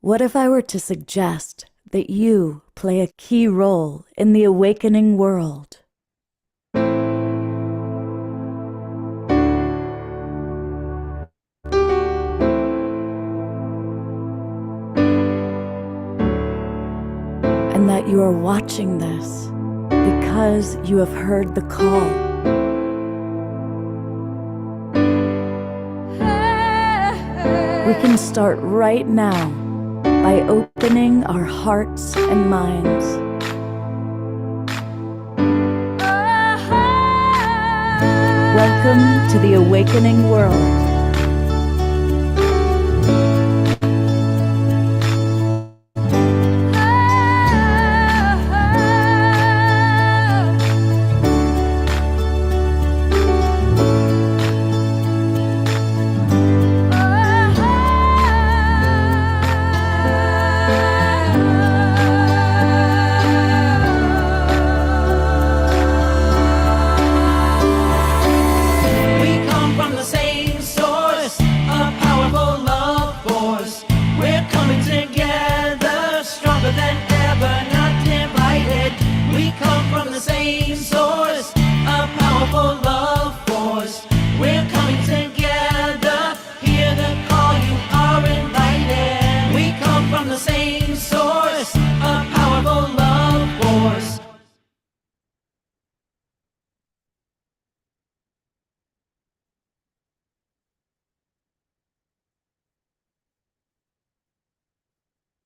What if I were to suggest that you play a key role in the awakening world? And that you are watching this because you have heard the call. We can start right now by opening our hearts and minds. Welcome to the awakening world.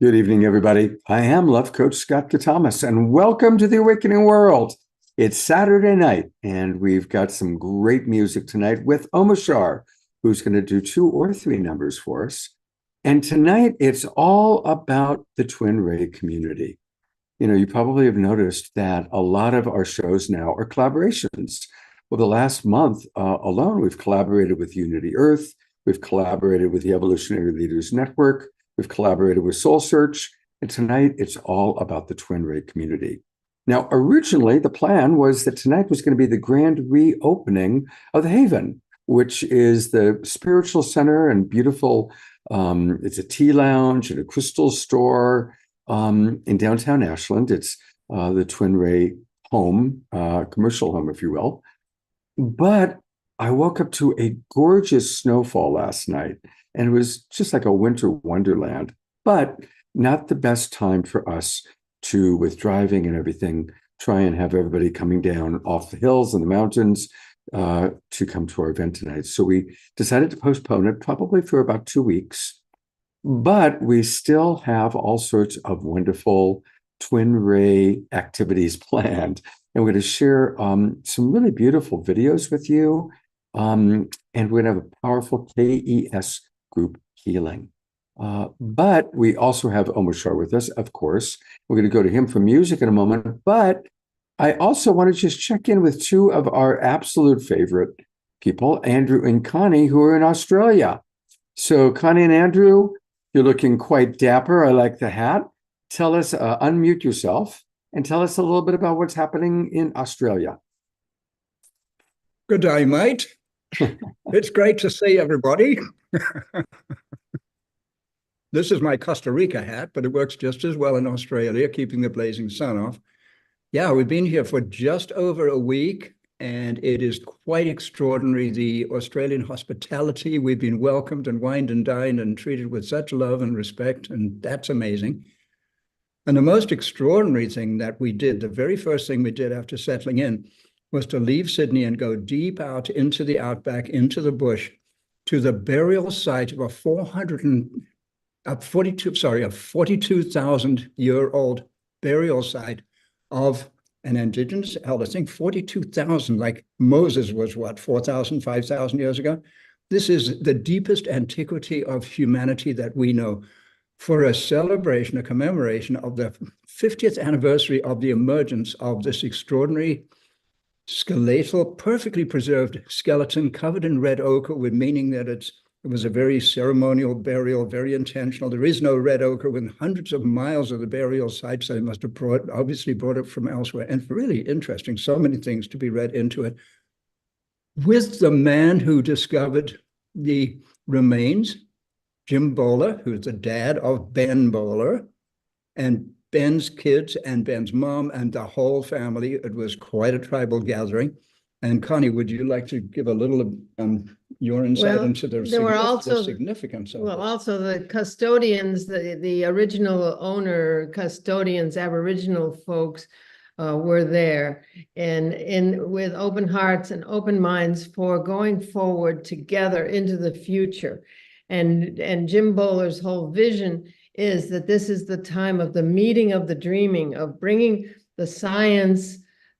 Good evening, everybody. I am Love Coach Scott Thomas, and welcome to the Awakening World. It's Saturday night, and we've got some great music tonight with Omashar, who's going to do 2 or 3 numbers for us. And tonight, it's all about the Twin Ray community. You know, you probably have noticed that a lot of our shows now are collaborations. Well, the last month alone, we've collaborated with Unity Earth. We've collaborated with the Evolutionary Leaders Network. We've collaborated with Soul Search, and tonight it's all about the Twin Ray community. Now, originally, the plan was that tonight was going to be the grand reopening of the Haven, which is the spiritual center and beautiful. It's a tea lounge and a crystal store in downtown Ashland. It's the Twin Ray home, commercial home, if you will. But I woke up to a gorgeous snowfall last night. And it was just like a winter wonderland, but not the best time for us to, with driving and everything, try and have everybody coming down off the hills and the mountains to come to our event tonight. So we decided to postpone it probably for about 2 weeks, but we still have all sorts of wonderful Twin Ray activities planned. And we're going to share some really beautiful videos with you. And we're going to have a powerful KES group healing. But we also have Omashar with us, of course. We're going to go to him for music in a moment. But I also want to just check in with 2 of our absolute favorite people, Andrew and Connie, who are in Australia. So Connie and Andrew, you're looking quite dapper. I like the hat. Tell us, unmute yourself and tell us a little bit about what's happening in Australia. Good day, mate. It's great to see everybody. This is my Costa Rica hat, but it works just as well in Australia, keeping the blazing sun off. Yeah, we've been here for just over a week, and it is quite extraordinary, the Australian hospitality. We've been welcomed and wined and dined and treated with such love and respect, and that's amazing. And the most extraordinary thing that we did, the very first thing we did after settling in, was to leave Sydney and go deep out into the outback, into the bush, to the burial site of a 42,000-year-old burial site of an indigenous elder. I think 42,000, like Moses was what, 4,000, 5,000 years ago? This is the deepest antiquity of humanity that we know, for a celebration, a commemoration of the 50th anniversary of the emergence of this extraordinary skeletal, perfectly preserved skeleton covered in red ochre, with meaning that it was a very ceremonial burial, very intentional. There is no red ochre within hundreds of miles of the burial site, so they must have obviously brought it from elsewhere. And really interesting, so many things to be read into it. With the man who discovered the remains, Jim Bowler, who's the dad of Ben Bowler, and Ben's kids and Ben's mom and the whole family. It was quite a tribal gathering. And Connie, would you like to give a little your insight Well, into the there were also- significance of Well, this? also the custodians, the original owner custodians, Aboriginal folks were there and with open hearts and open minds for going forward together into the future. And Jim Bowler's whole vision is that this is the time of the meeting of the dreaming, of bringing the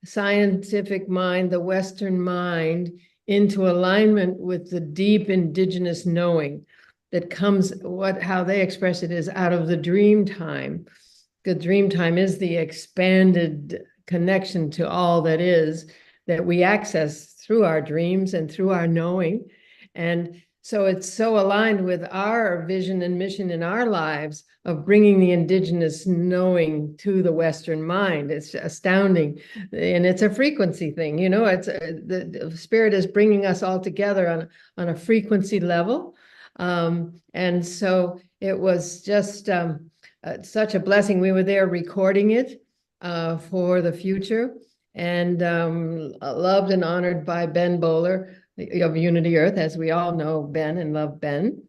scientific mind, the Western mind, into alignment with the deep indigenous knowing that comes, how they express it is out of the dream time. The dream time is the expanded connection to all that is, that we access through our dreams and through our knowing. And so it's so aligned with our vision and mission in our lives of bringing the indigenous knowing to the Western mind. It's astounding. And it's a frequency thing, you know, it's the spirit is bringing us all together on a frequency level. And so it was just such a blessing. We were there recording it for the future, and loved and honored by Ben Bowler of Unity Earth, as we all know Ben and love Ben.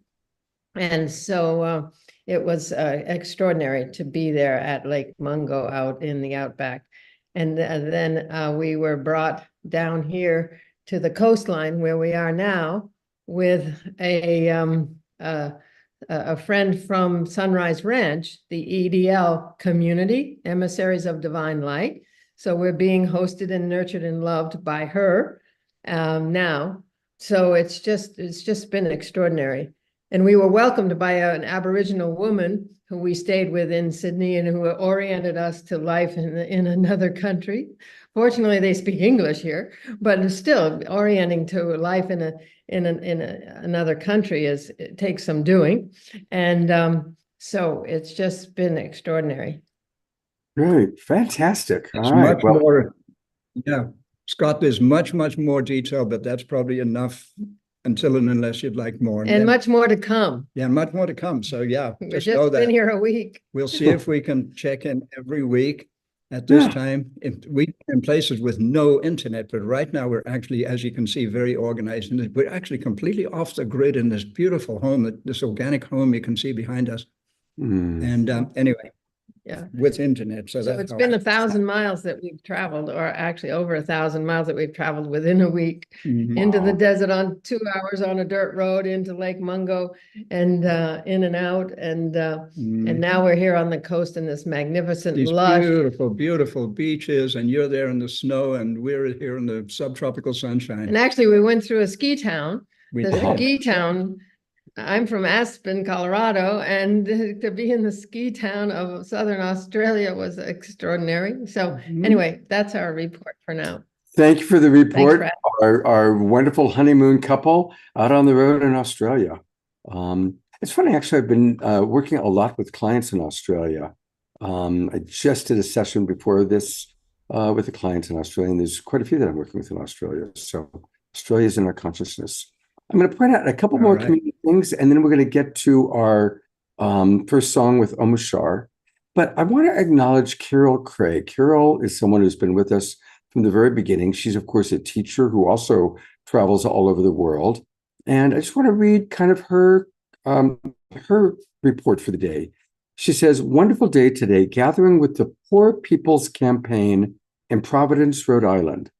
And so it was extraordinary to be there at Lake Mungo out in the outback. And then we were brought down here to the coastline where we are now with a friend from Sunrise Ranch, the EDL community, Emissaries of Divine Light. So we're being hosted and nurtured and loved by her now. So it's just been extraordinary. And we were welcomed by an Aboriginal woman who we stayed with in Sydney and who oriented us to life in another country. Fortunately, they speak English here, but still orienting to life in another country it takes some doing. And so it's just been extraordinary. Great, fantastic. It's All right. much more, yeah, Scott, there's much more detail, but that's probably enough until and unless you'd like more. And then- much more to come. Yeah, much more to come. So yeah, We've just know just been that. here a week. We'll see if we can check in every week at this Yeah. time. If we in places with no internet, but right now we're actually, as you can see, very organized, and we're actually completely off the grid in this beautiful home, this organic home you can see behind us. Mm. And anyway, Yeah. with internet, so So that's it's how- been 1,000 miles that we've traveled, or actually over 1,000 miles that we've traveled within a week. Mhm. Into the Wow. desert on 2 hours on a dirt road, into Lake Mungo, and in and out. And Mhm. now we're here on the coast in this magnificent These lush. beautiful beaches, and you're there in the snow, and we're here in the subtropical sunshine. And actually, we went through a ski town. We The did. ski town, I'm from Aspen, Colorado, and to be in the ski town of Southern Australia was extraordinary. So Mhm. anyway, that's our report for now. Thank you for the report. for Our wonderful honeymoon couple out on the road in Australia. It's funny, actually, I've been working a lot with clients in Australia. I just did a session before this with the clients in Australia, and there's quite a few that I'm working with in Australia. So Australia is in our consciousness. I'm going to point out a couple All more right. community things, and then we're going to get to our first song with Omushar. But I want to acknowledge Carol Craig. Carol is someone who's been with us from the very beginning. She's, of course, a teacher who also travels all over the world. And I just want to read kind of her report for the day. She says, "Wonderful day today, gathering with the Poor People's Campaign in Providence, Rhode Island.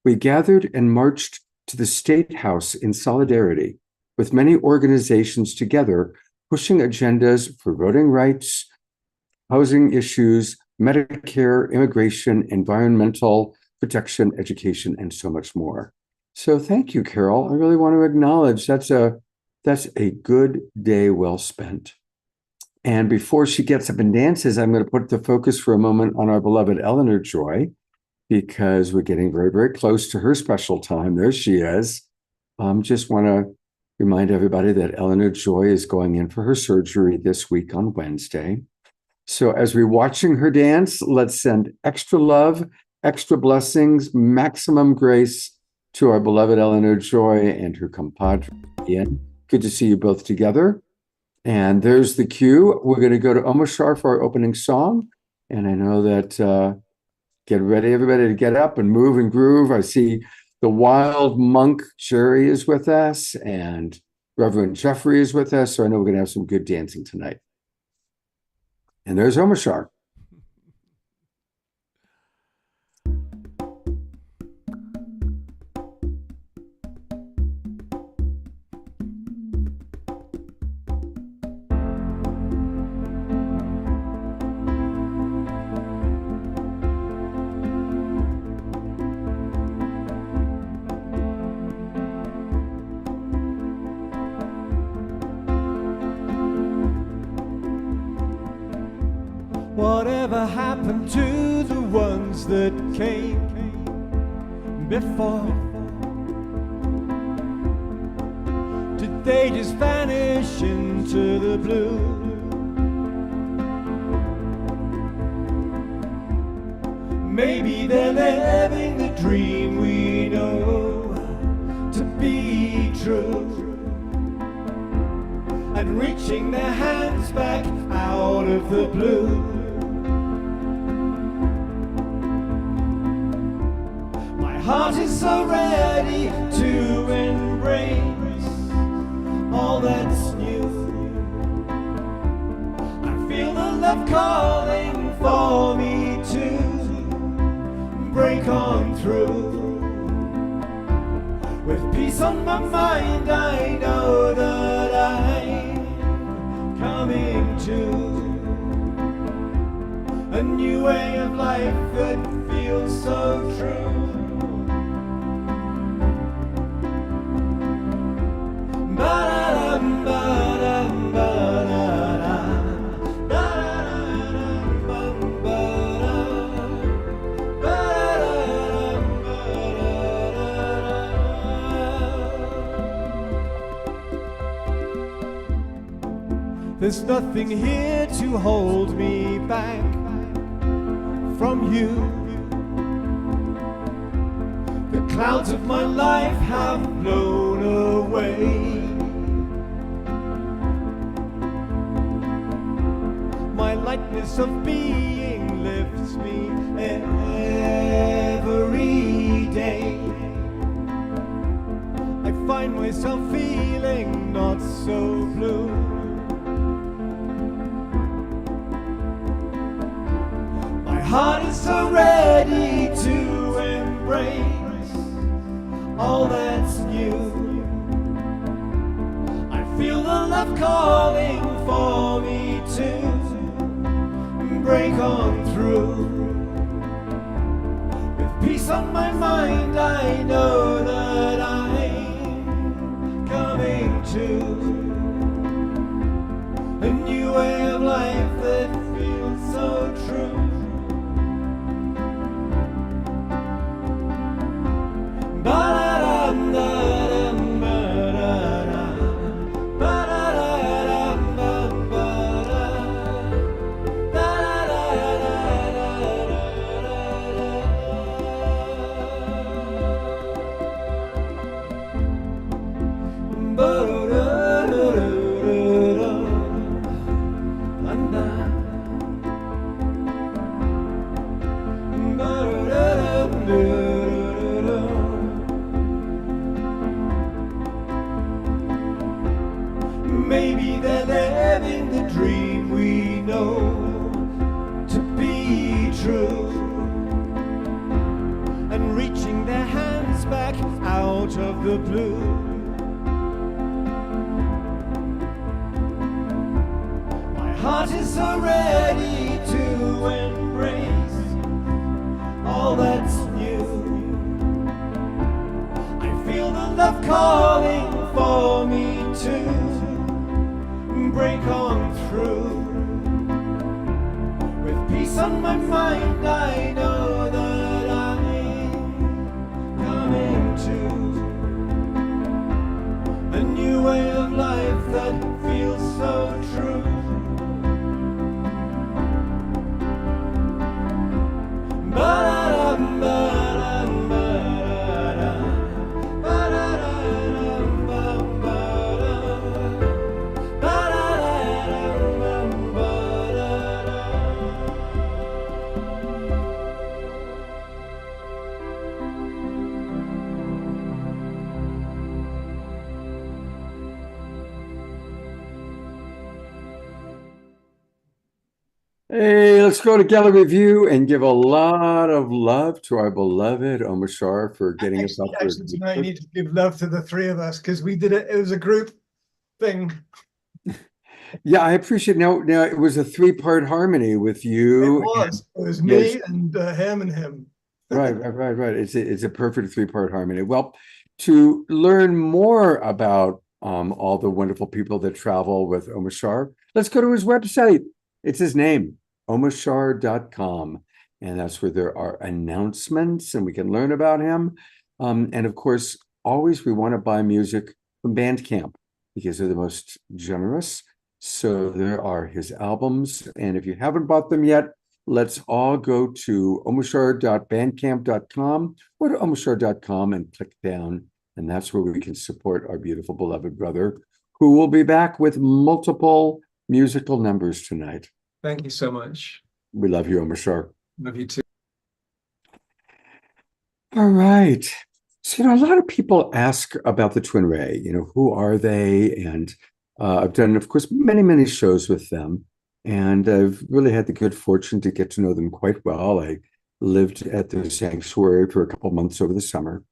We gathered and marched to the State House in solidarity with many organizations together, pushing agendas for voting rights, housing issues, Medicare, immigration, environmental protection, education, and so much more." So thank you, Carol. I really want to acknowledge that's a good day well spent. And before she gets up and dances, I'm going to put the focus for a moment on our beloved Eleanor Joy, because we're getting very, very close to her special time. There she is. Just want to remind everybody that Eleanor Joy is going in for her surgery this week on Wednesday. So as we're watching her dance, let's send extra love, extra blessings, maximum grace to our beloved Eleanor Joy and her compadre, Ian. Good to see you both together. And there's the cue. We're going to go to Omashar for our opening song. And I know that get ready, everybody, to get up and move and groove. I see the wild monk Jerry is with us, and Reverend Jeffrey is with us. So I know we're going to have some good dancing tonight. And there's Omashar. Whatever happened to the ones that came before? Did they just vanish into the blue? Maybe they're living the dream we know to be true, and reaching their hands back out of the blue. My heart is so ready to embrace all that's new. I feel the love calling for me to break on through. With peace on my mind, I know that I'm coming to a new way of life that feels so true. Ba-da-dum, ba-dum, ba-da-dum, ba-da-dum, ba-da-dum, ba-da-dum, ba-da-dum. There's nothing here to hold me back from you. The clouds of my life have blown away. My lightness of being lifts me every day. I find myself feeling not so blue. My heart is so ready to embrace all that's new. I feel the love calling for me to break on through. With peace on my mind, I know that I'm coming to a new way of life that feels so true. Ba-da-dum, da-dum, ba-da-dum, ba-da-dum, maybe they're living the dream we know to be true, and reaching their hands back out of the blue. My heart is so ready to embrace all that's new. I feel the love calling for me to break on through. With peace on my mind, I know that I'm coming to a new way of life that feels so true. Ba-da-dum, ba-dum, ba-da-dum, ba-da-dum, ba-da-dum, ba-da-dum. Hey, let's go to gallery view and give a lot of love to our beloved Omar Shar for getting us up here. Actually, tonight you need to give love to the three of us because we did it. It was a group thing. Yeah, I appreciate. Now it was a three-part harmony with you. It was yes. me and him and him. Right. It's a perfect three-part harmony. Well, to learn more about all the wonderful people that travel with Omar Shar, let's go to his website. It's his name, omarshar.com. And that's where there are announcements and we can learn about him. And of course, always we want to buy music from Bandcamp because they're the most generous. So there are his albums. And if you haven't bought them yet, let's all go to omarshar.bandcamp.com or to omarshar.com and click down. And that's where we can support our beautiful beloved brother, who will be back with multiple musical numbers tonight. Thank you so much. We love you, Omar Shar. Love you too. All right. So, a lot of people ask about the Twin Ray, who are they? And I've done, of course, many, many shows with them. And I've really had the good fortune to get to know them quite well. I lived at their sanctuary for a couple months over the summer.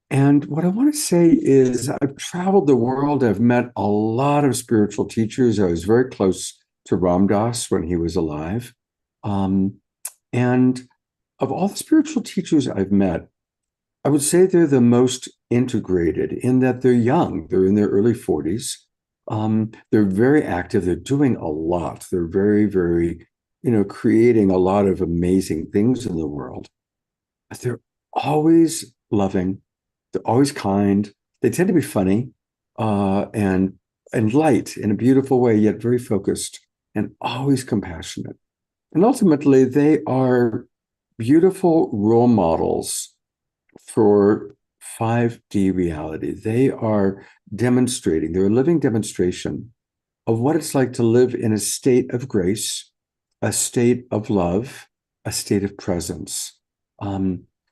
And what I want to say is I've traveled the world. I've met a lot of spiritual teachers. I was very close to Ram Dass when he was alive. And of all the spiritual teachers I've met, I would say they're the most integrated in that they're young. They're in their early 40s. They're very active. They're doing a lot. They're very, very, creating a lot of amazing things in the world. But they're always loving. They're always kind. They tend to be funny and light in a beautiful way, yet very focused and always compassionate. And ultimately, they are beautiful role models for 5D reality. They are demonstrating, they're a living demonstration of what it's like to live in a state of grace, a state of love, a state of presence.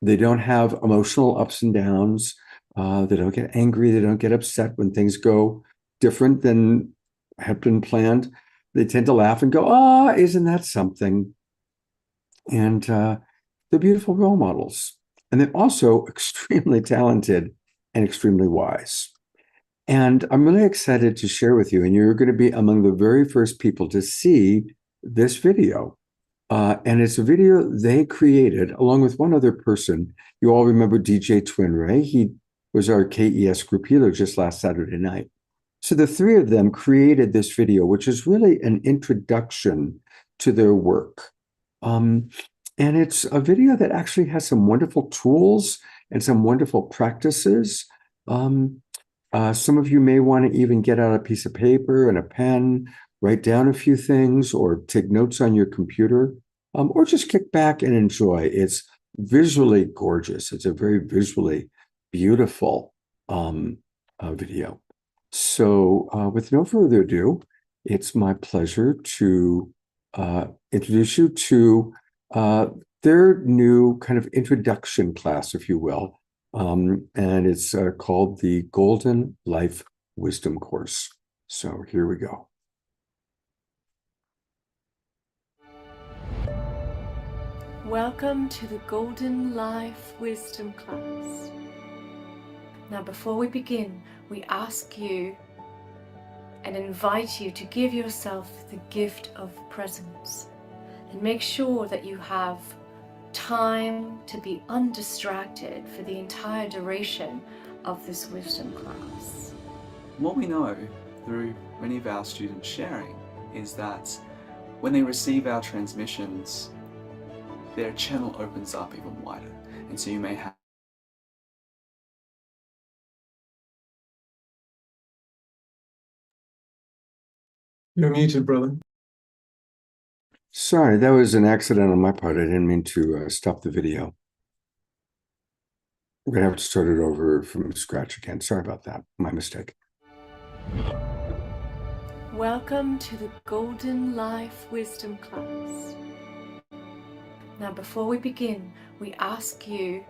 They don't have emotional ups and downs. They don't get angry. They don't get upset when things go different than have been planned. They tend to laugh and go, isn't that something? And they're beautiful role models. And they're also extremely talented and extremely wise. And I'm really excited to share with you, and you're going to be among the very first people to see this video. And it's a video they created along with one other person. You all remember DJ Twin Ray. He was our KES group healer just last Saturday night. So the three of them created this video, which is really an introduction to their work. And it's a video that actually has some wonderful tools and some wonderful practices. Some of you may want to even get out a piece of paper and a pen, write down a few things, or take notes on your computer, or just kick back and enjoy. It's visually gorgeous. It's a very visually beautiful video. So with no further ado, it's my pleasure to introduce you to their new kind of introduction class, if you will. And it's called the Golden Life Wisdom Course. So here we go. Welcome to the Golden Life Wisdom class. Now, before we begin, we ask you and invite you to give yourself the gift of presence and make sure that you have time to be undistracted for the entire duration of this wisdom class. What we know through many of our students sharing is that when they receive our transmissions, their channel opens up even wider. And so you may have You're muted, brother. Sorry, that was an accident on my part. I didn't mean to stop the video. We're going to have to start it over from scratch again. Sorry about that. My mistake. Welcome to the Golden Life Wisdom class. Now, before we begin, we ask you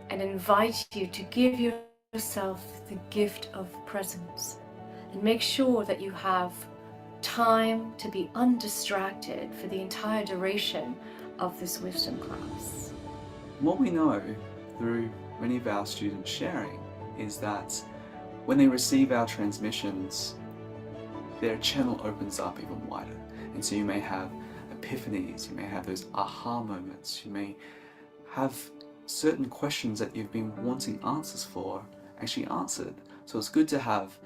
and invite you to give yourself the gift of presence and make sure that you have time to be undistracted for the entire duration of this wisdom class. What we know through many of our students sharing is that when they receive our transmissions, their channel opens up even wider. And so you may have epiphanies, you may have those aha moments, you may have certain questions that you've been wanting answers for actually answered. So it's good to have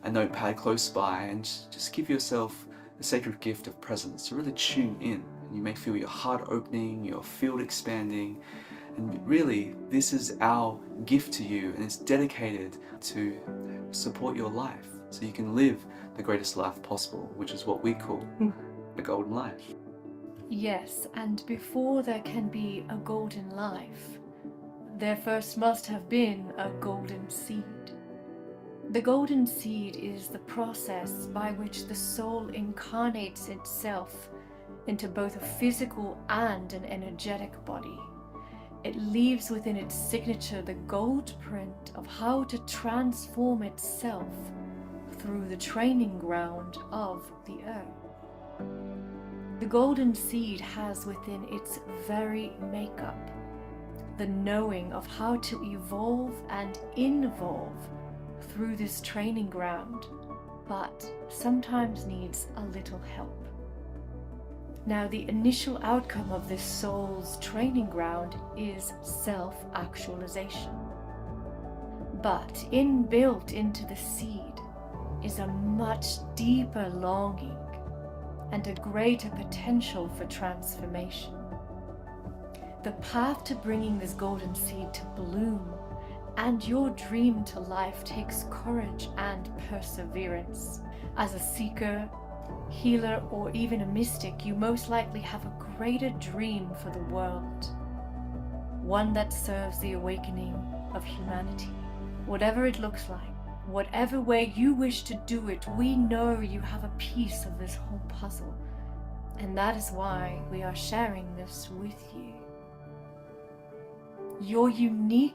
a notepad close by and just give yourself the sacred gift of presence to really tune in. And you may feel your heart opening, your field expanding, and really this is our gift to you, and it's dedicated to support your life so you can live the greatest life possible, which is what we call the golden life. Yes, and before there can be a golden life, there first must have been a golden seed. The golden seed is the process by which the soul incarnates itself into both a physical and an energetic body. It leaves within its signature the gold print of how to transform itself through the training ground of the earth. The golden seed has within its very makeup the knowing of how to evolve and involve through this training ground, but sometimes needs a little help. Now, the initial outcome of this soul's training ground is self-actualization. But inbuilt into the seed is a much deeper longing and a greater potential for transformation. The path to bringing this golden seed to bloom and your dream to life takes courage and perseverance. As a seeker, healer, or even a mystic, you most likely have a greater dream for the world, one that serves the awakening of humanity. Whatever it looks like, whatever way you wish to do it, we know you have a piece of this whole puzzle, and that is why we are sharing this with you. Your unique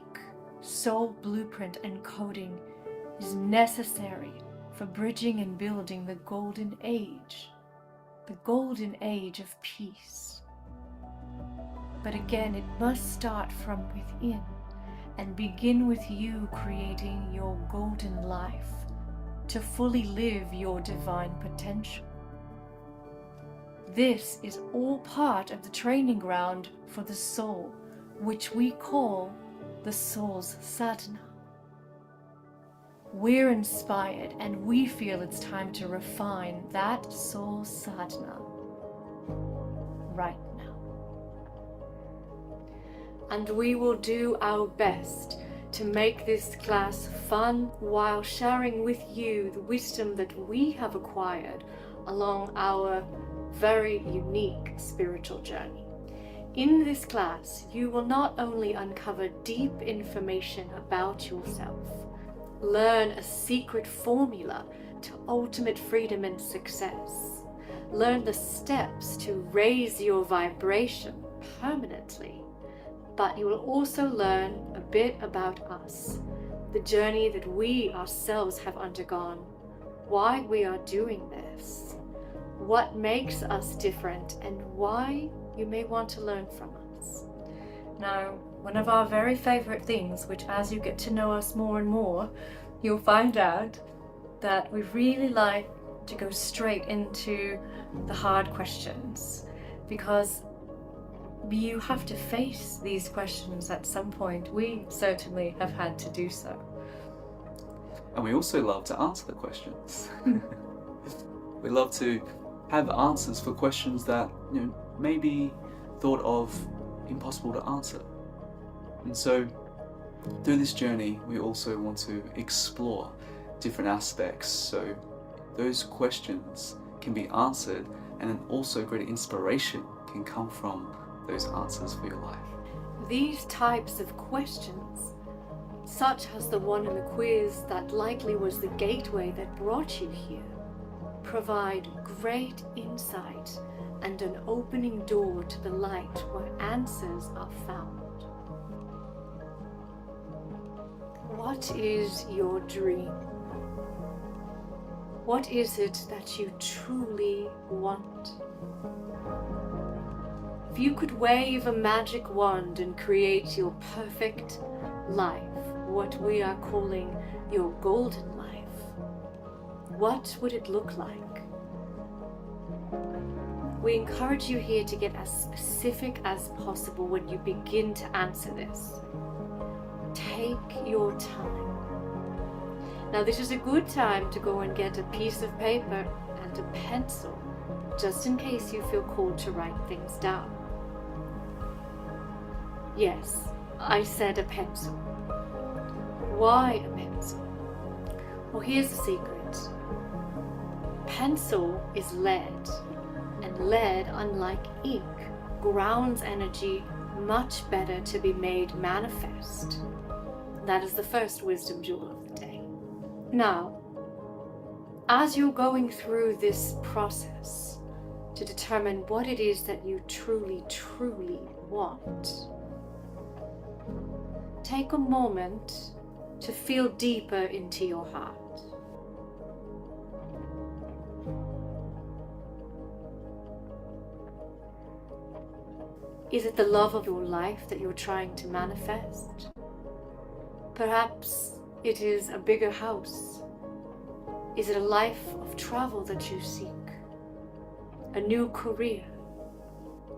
soul blueprint and coding is necessary for bridging and building the golden age of peace. But again, it must start from within and begin with you creating your golden life to fully live your divine potential. This is all part of the training ground for the soul, which we call the soul's sadhana. We're inspired and we feel it's time to refine that soul sadhana right now. And we will do our best to make this class fun while sharing with you the wisdom that we have acquired along our very unique spiritual journey. In this class, you will not only uncover deep information about yourself, learn a secret formula to ultimate freedom and success, learn the steps to raise your vibration permanently, but you will also learn a bit about us, the journey that we ourselves have undergone, why we are doing this, what makes us different, and why you may want to learn from us. Now, one of our very favorite things, which as you get to know us more and more, you'll find out that we really like to go straight into the hard questions, because you have to face these questions at some point. We certainly have had to do so. And we also love to answer the questions. We love to have answers for questions that may be thought of impossible to answer. And so through this journey, we also want to explore different aspects so those questions can be answered, and then also greater inspiration can come from those answers for your life. These types of questions, such as the one in the quiz that likely was the gateway that brought you here, provide great insight and an opening door to the light where answers are found. What is your dream? What is it that you truly want? If you could wave a magic wand and create your perfect life, what we are calling your golden life, what would it look like? We encourage you here to get as specific as possible when you begin to answer this. Take your time. Now, this is a good time to go and get a piece of paper and a pencil, just in case you feel called to write things down. Yes, I said a pencil. Why a pencil? Well, here's the secret. Pencil is lead, and lead, unlike ink, grounds energy much better to be made manifest. That is the first wisdom jewel of the day. Now, as you're going through this process to determine what it is that you truly, truly want, take a moment to feel deeper into your heart. Is it the love of your life that you're trying to manifest? Perhaps it is a bigger house. Is it a life of travel that you seek? A new career?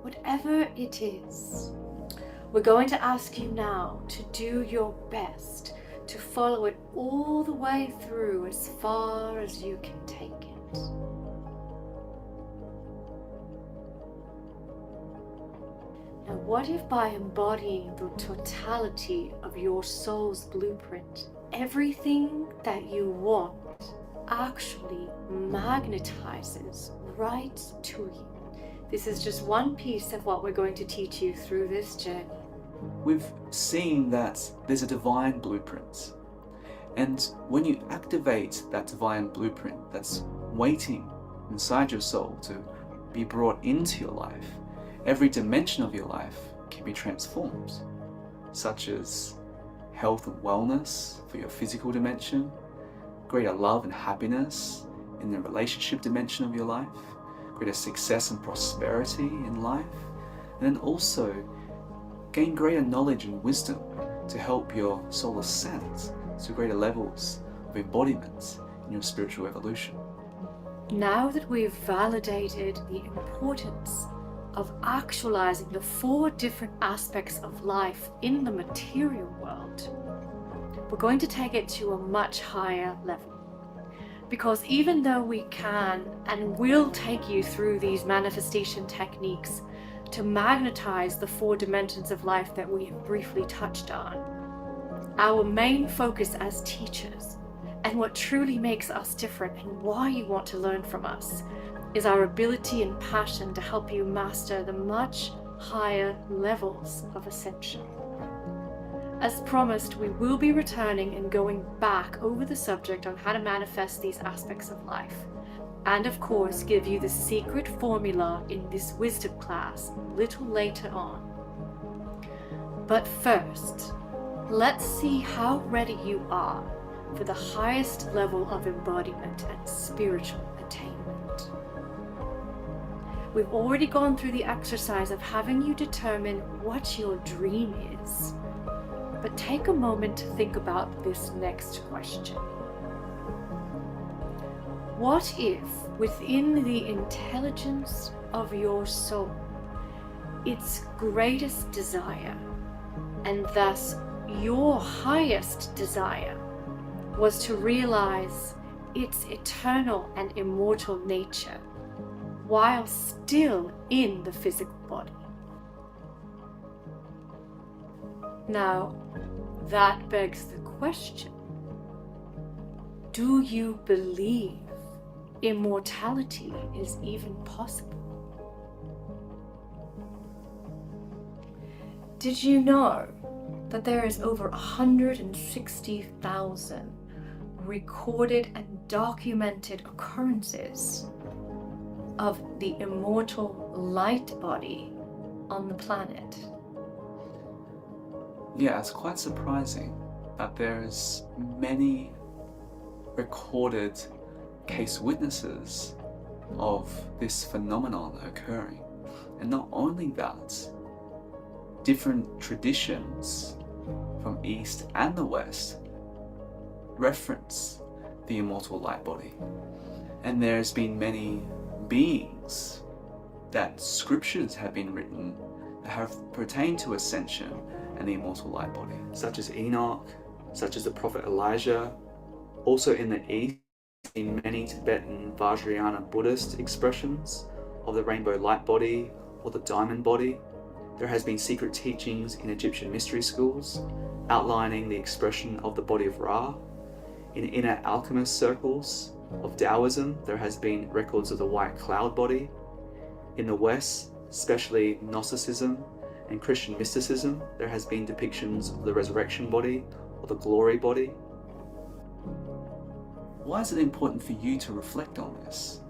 Whatever it is, we're going to ask you now to do your best to follow it all the way through as far as you can take it. Now, what if by embodying the totality of your soul's blueprint, everything that you want actually magnetizes right to you? This is just one piece of what we're going to teach you through this journey. We've seen that there's a divine blueprint. And when you activate that divine blueprint that's waiting inside your soul to be brought into your life, every dimension of your life can be transformed, such as health and wellness for your physical dimension, greater love and happiness in the relationship dimension of your life, greater success and prosperity in life, and then also gain greater knowledge and wisdom to help your soul ascend to greater levels of embodiment in your spiritual evolution. Now that we've validated the importance of actualizing the 4 different aspects of life in the material world, we're going to take it to a much higher level. Because even though we can and will take you through these manifestation techniques to magnetize the 4 dimensions of life that we have briefly touched on, our main focus as teachers, and what truly makes us different and why you want to learn from us, is our ability and passion to help you master the much higher levels of ascension. As promised, we will be returning and going back over the subject on how to manifest these aspects of life, and of course give you the secret formula in this wisdom class a little later on. But first, let's see how ready you are for the highest level of embodiment and spiritual attainment. We've already gone through the exercise of having you determine what your dream is. But take a moment to think about this next question. What if, within the intelligence of your soul, its greatest desire, and thus your highest desire, was to realize its eternal and immortal nature while still in the physical body? Now, that begs the question, do you believe immortality is even possible? Did you know that there is over 160,000 recorded and documented occurrences of the immortal light body on the planet? Yeah, it's quite surprising that there's many recorded case witnesses of this phenomenon occurring. And not only that, different traditions from East and the West reference the immortal light body. And there's been many beings that scriptures have been written that have pertained to ascension and the immortal light body, such as Enoch, such as the prophet Elijah. Also in the East, in many Tibetan Vajrayana Buddhist expressions of the rainbow light body or the diamond body. There has been secret teachings in Egyptian mystery schools outlining the expression of the body of Ra. In inner alchemist circles of Taoism, there has been records of the white cloud body. In the West, especially Gnosticism and Christian mysticism, there has been depictions of the resurrection body or the glory body. Why is it important for you to reflect on this?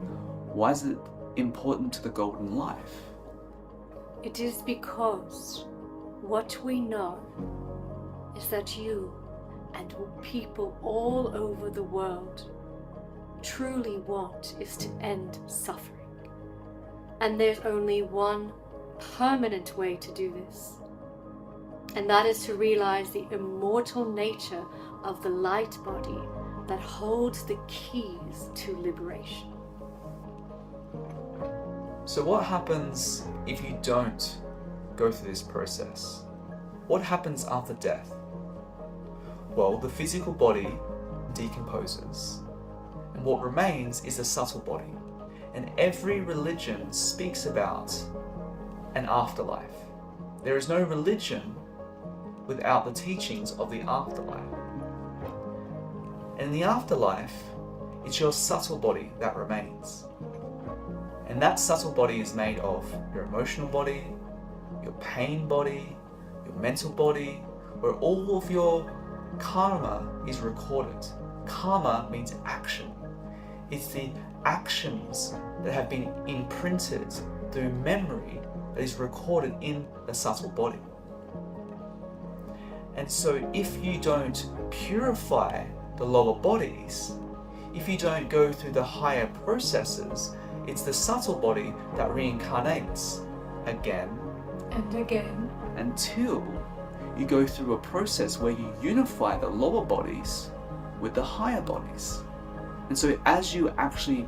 Why is it important to the golden life? It is because what we know is that you and people all over the world truly want is to end suffering. And there's only one permanent way to do this, and that is to realize the immortal nature of the light body that holds the keys to liberation. So what happens if you don't go through this process? What happens after death? Well, the physical body decomposes, and what remains is the subtle body. And every religion speaks about an afterlife. There is no religion without the teachings of the afterlife. And in the afterlife, it's your subtle body that remains. And that subtle body is made of your emotional body, your pain body, your mental body, where all of your karma is recorded. Karma means action. It's the actions that have been imprinted through memory that is recorded in the subtle body. And so if you don't purify the lower bodies, if you don't go through the higher processes, it's the subtle body that reincarnates again And again. until you go through a process where you unify the lower bodies with the higher bodies. And so as you actually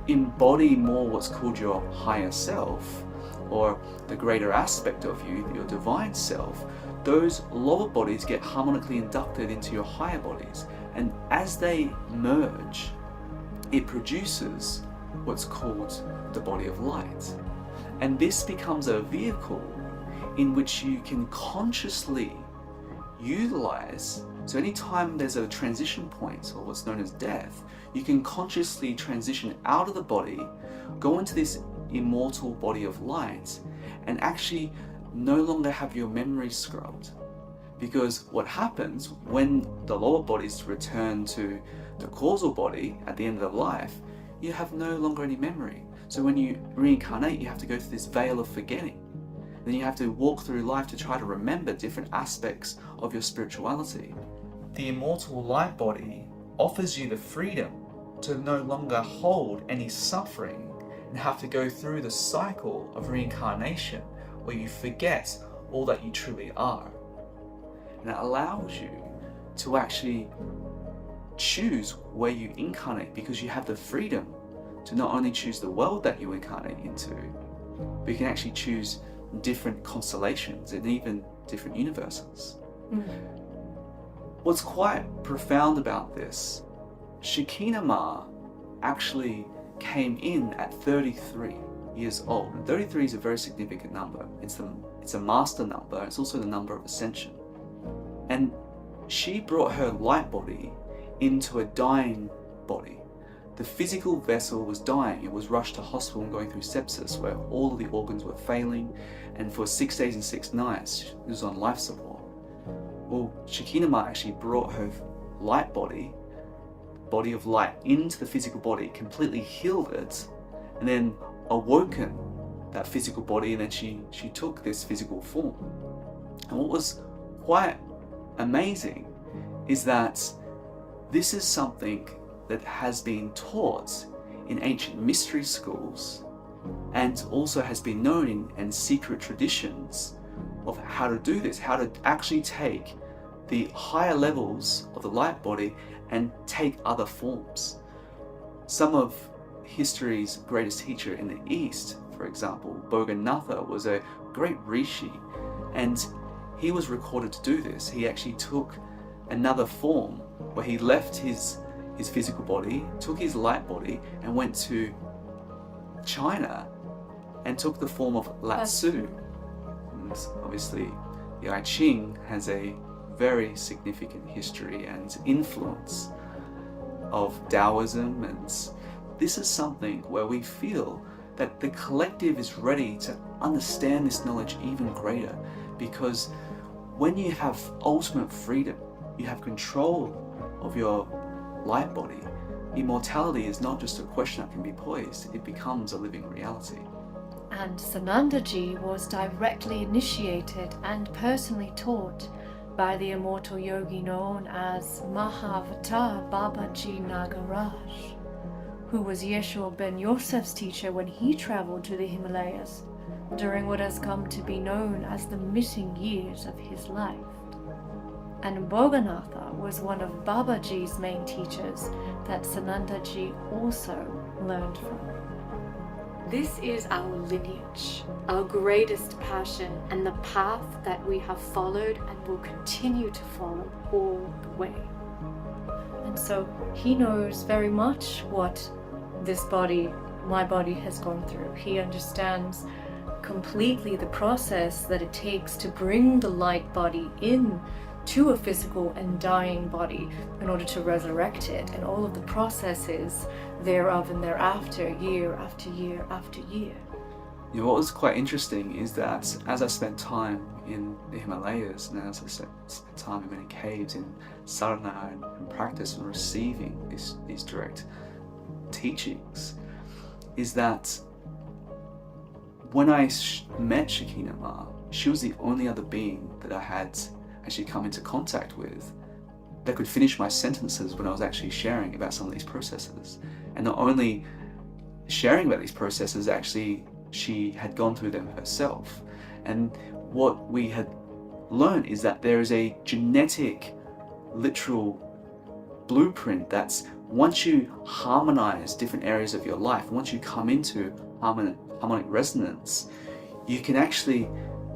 embody more what's called your higher self, or the greater aspect of you, your divine self, those lower bodies get harmonically inducted into your higher bodies. And as they merge, it produces what's called the body of light. And this becomes a vehicle in which you can consciously utilize. So anytime there's a transition point, or what's known as death, you can consciously transition out of the body, go into this immortal body of light, and actually no longer have your memories scrubbed. Because what happens when the lower bodies return to the causal body at the end of life, you have no longer any memory. So when you reincarnate, you have to go through this veil of forgetting. Then you have to walk through life to try to remember different aspects of your spirituality. The immortal light body offers you the freedom to no longer hold any suffering and have to go through the cycle of reincarnation where you forget all that you truly are. And it allows you to actually choose where you incarnate, because you have the freedom to not only choose the world that you incarnate into, but you can actually choose different constellations and even different universes. What's quite profound about this, Shekinah Ma actually came in at 33 years old. And 33 is a very significant number. It's a master number. It's also the number of ascension. And she brought her light body into a dying body. The physical vessel was dying. It was rushed to hospital and going through sepsis, where all of the organs were failing. And for 6 days and 6 nights, it was on life support. Well, Shekinah Ma actually brought her light body of light, into the physical body, completely healed it, and then awoken that physical body, and then she took this physical form. And what was quite amazing is that this is something that has been taught in ancient mystery schools and also has been known in secret traditions of how to do this, how to actually take the higher levels of the light body and take other forms. Some of history's greatest teacher in the East, for example, Bhoganatha, was a great rishi, and he was recorded to do this. He actually took another form where he left his physical body, took his light body, and went to China and took the form of Latsu. And obviously, the I Ching has a very significant history and influence of Taoism, and this is something where we feel that the collective is ready to understand this knowledge even greater, because when you have ultimate freedom, you have control of your light body, immortality is not just a question that can be poised, it becomes a living reality. And Sanandaji was directly initiated and personally taught by the immortal yogi known as Mahavatar Babaji Nagaraj, who was Yeshua ben Yosef's teacher when he traveled to the Himalayas during what has come to be known as the missing years of his life. And Bhoganatha was one of Babaji's main teachers that Sanandaji also learned from. This is our lineage, our greatest passion, and the path that we have followed and will continue to follow all the way. And so he knows very much what this body, my body, has gone through. He understands completely the process that it takes to bring the light body in to a physical and dying body in order to resurrect it, and all of the processes thereof and thereafter, year after year after year. You know, what was quite interesting is that as I spent time in the Himalayas, and as I spent time in many caves in sadhana and practice and receiving these direct teachings, is that when I met Shekinah Ma, she was the only other being that I had actually come into contact with that could finish my sentences when I was actually sharing about some of these processes. And not only sharing about these processes, actually she had gone through them herself. And what we had learned is that there is a genetic, literal blueprint that's, once you harmonize different areas of your life, once you come into harmonic resonance, you can actually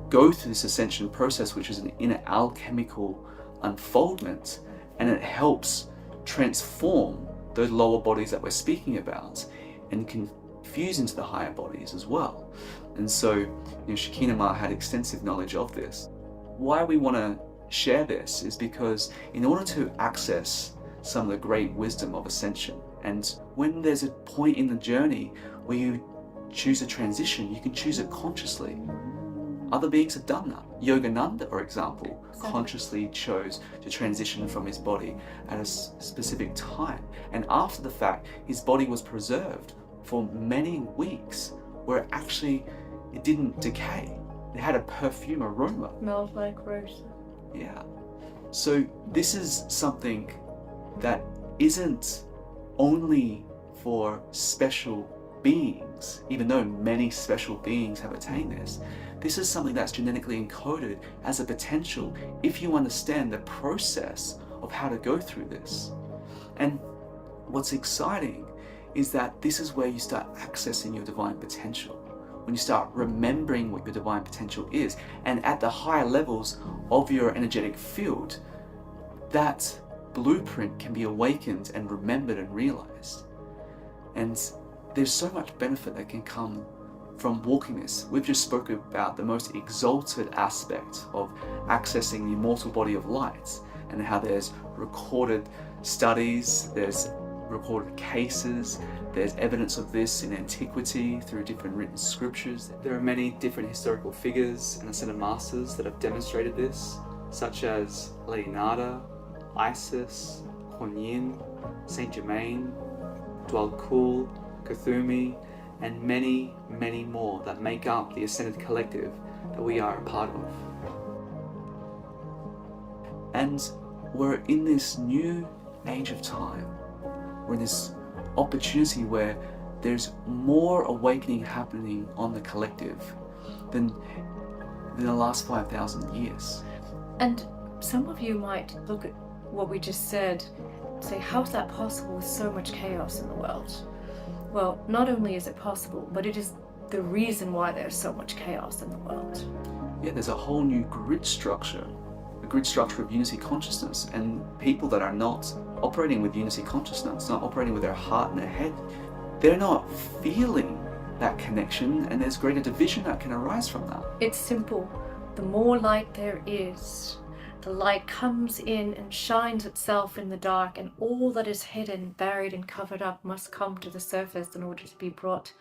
go through this ascension process, which is an inner alchemical unfoldment, and it helps transform those lower bodies that we're speaking about and can fuse into the higher bodies as well. And so, Shekinah Ma had extensive knowledge of this. Why we want to share this is because in order to access some of the great wisdom of ascension, and when there's a point in the journey where you choose a transition, you can choose it consciously. Other beings have done that. Yogananda, for example, consciously chose to transition from his body at a specific time. And after the fact, his body was preserved for many weeks, where it didn't decay. It had a perfume aroma. Smelled like roses. Yeah. So this is something that isn't only for special beings, even though many special beings have attained this. This is something that's genetically encoded as a potential if you understand the process of how to go through this. And what's exciting is that this is where you start accessing your divine potential, when you start remembering what your divine potential is, and at the higher levels of your energetic field, that blueprint can be awakened and remembered and realized. And there's so much benefit that can come from walking this. We've just spoken about the most exalted aspect of accessing the immortal body of light, and how there's recorded studies, there's recorded cases, there's evidence of this in antiquity through different written scriptures. There are many different historical figures and ascended masters that have demonstrated this, such as Lady Nada, Isis, Kuan Yin, Saint Germain, Dwal Kul, Kuthumi, and many, many more that make up the Ascended Collective that we are a part of. And we're in this new age of time We're in this opportunity where there's more awakening happening on the collective than the last 5,000 years. And some of you might look at what we just said, say, how's that possible with so much chaos in the world? Well, not only is it possible, but it is the reason why there's so much chaos in the world. Yeah, there's a whole new grid structure, a grid structure of unity consciousness, and people that are not operating with unity consciousness, not operating with their heart and their head, they're not feeling that connection, and there's greater division that can arise from that. It's simple. The more light there is, the light comes in and shines itself in the dark, and all that is hidden, buried, and covered up must come to the surface in order to be brought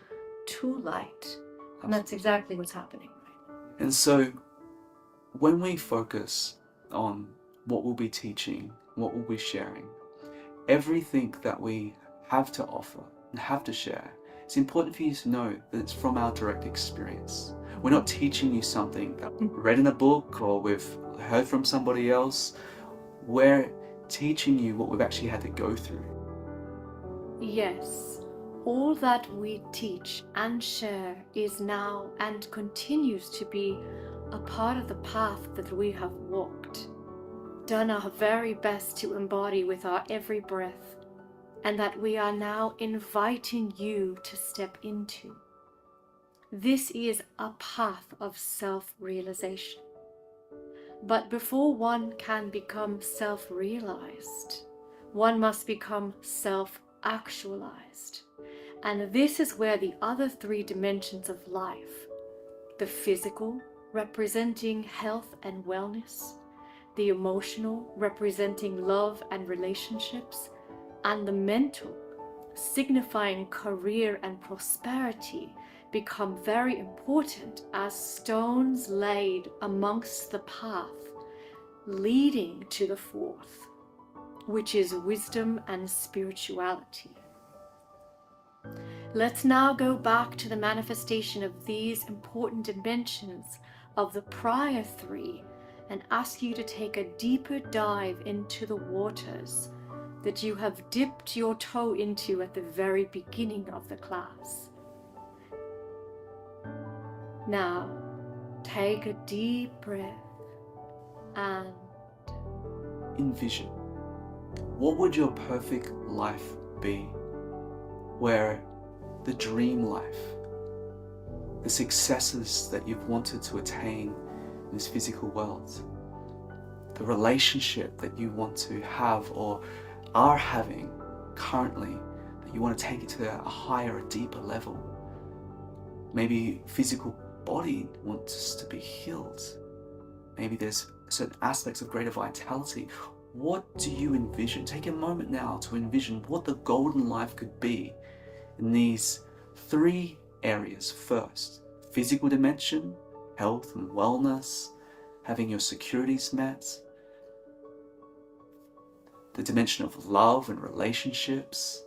to light. And that's exactly what's happening. And so when we focus on what we'll be teaching, what we'll be sharing, everything that we have to offer and have to share, it's important for you to know that it's from our direct experience. We're not teaching you something that we read in a book or we've heard from somebody else. We're teaching you what we've actually had to go through. Yes, all that we teach and share is now and continues to be a part of the path that we have walked, done our very best to embody with our every breath, and that we are now inviting you to step into. This is a path of self-realization. But before one can become self-realized, one must become self-actualized. And this is where the other three dimensions of life, the physical, representing health and wellness, the emotional, representing love and relationships, and the mental, signifying career and prosperity, become very important as stones laid amongst the path leading to the fourth, which is wisdom and spirituality. Let's now go back to the manifestation of these important dimensions of the prior three and ask you to take a deeper dive into the waters that you have dipped your toe into at the very beginning of the class. Now, take a deep breath and Envision, what would your perfect life be? Where the dream life, the successes that you've wanted to attain in this physical world, the relationship that you want to have or are having currently, that you want to take it to a higher, a deeper level. Maybe physical body wants to be healed. Maybe there's certain aspects of greater vitality. What do you envision? Take a moment now to envision what the golden life could be in these three areas. First, physical dimension, health and wellness, having your securities met. The dimension of love and relationships,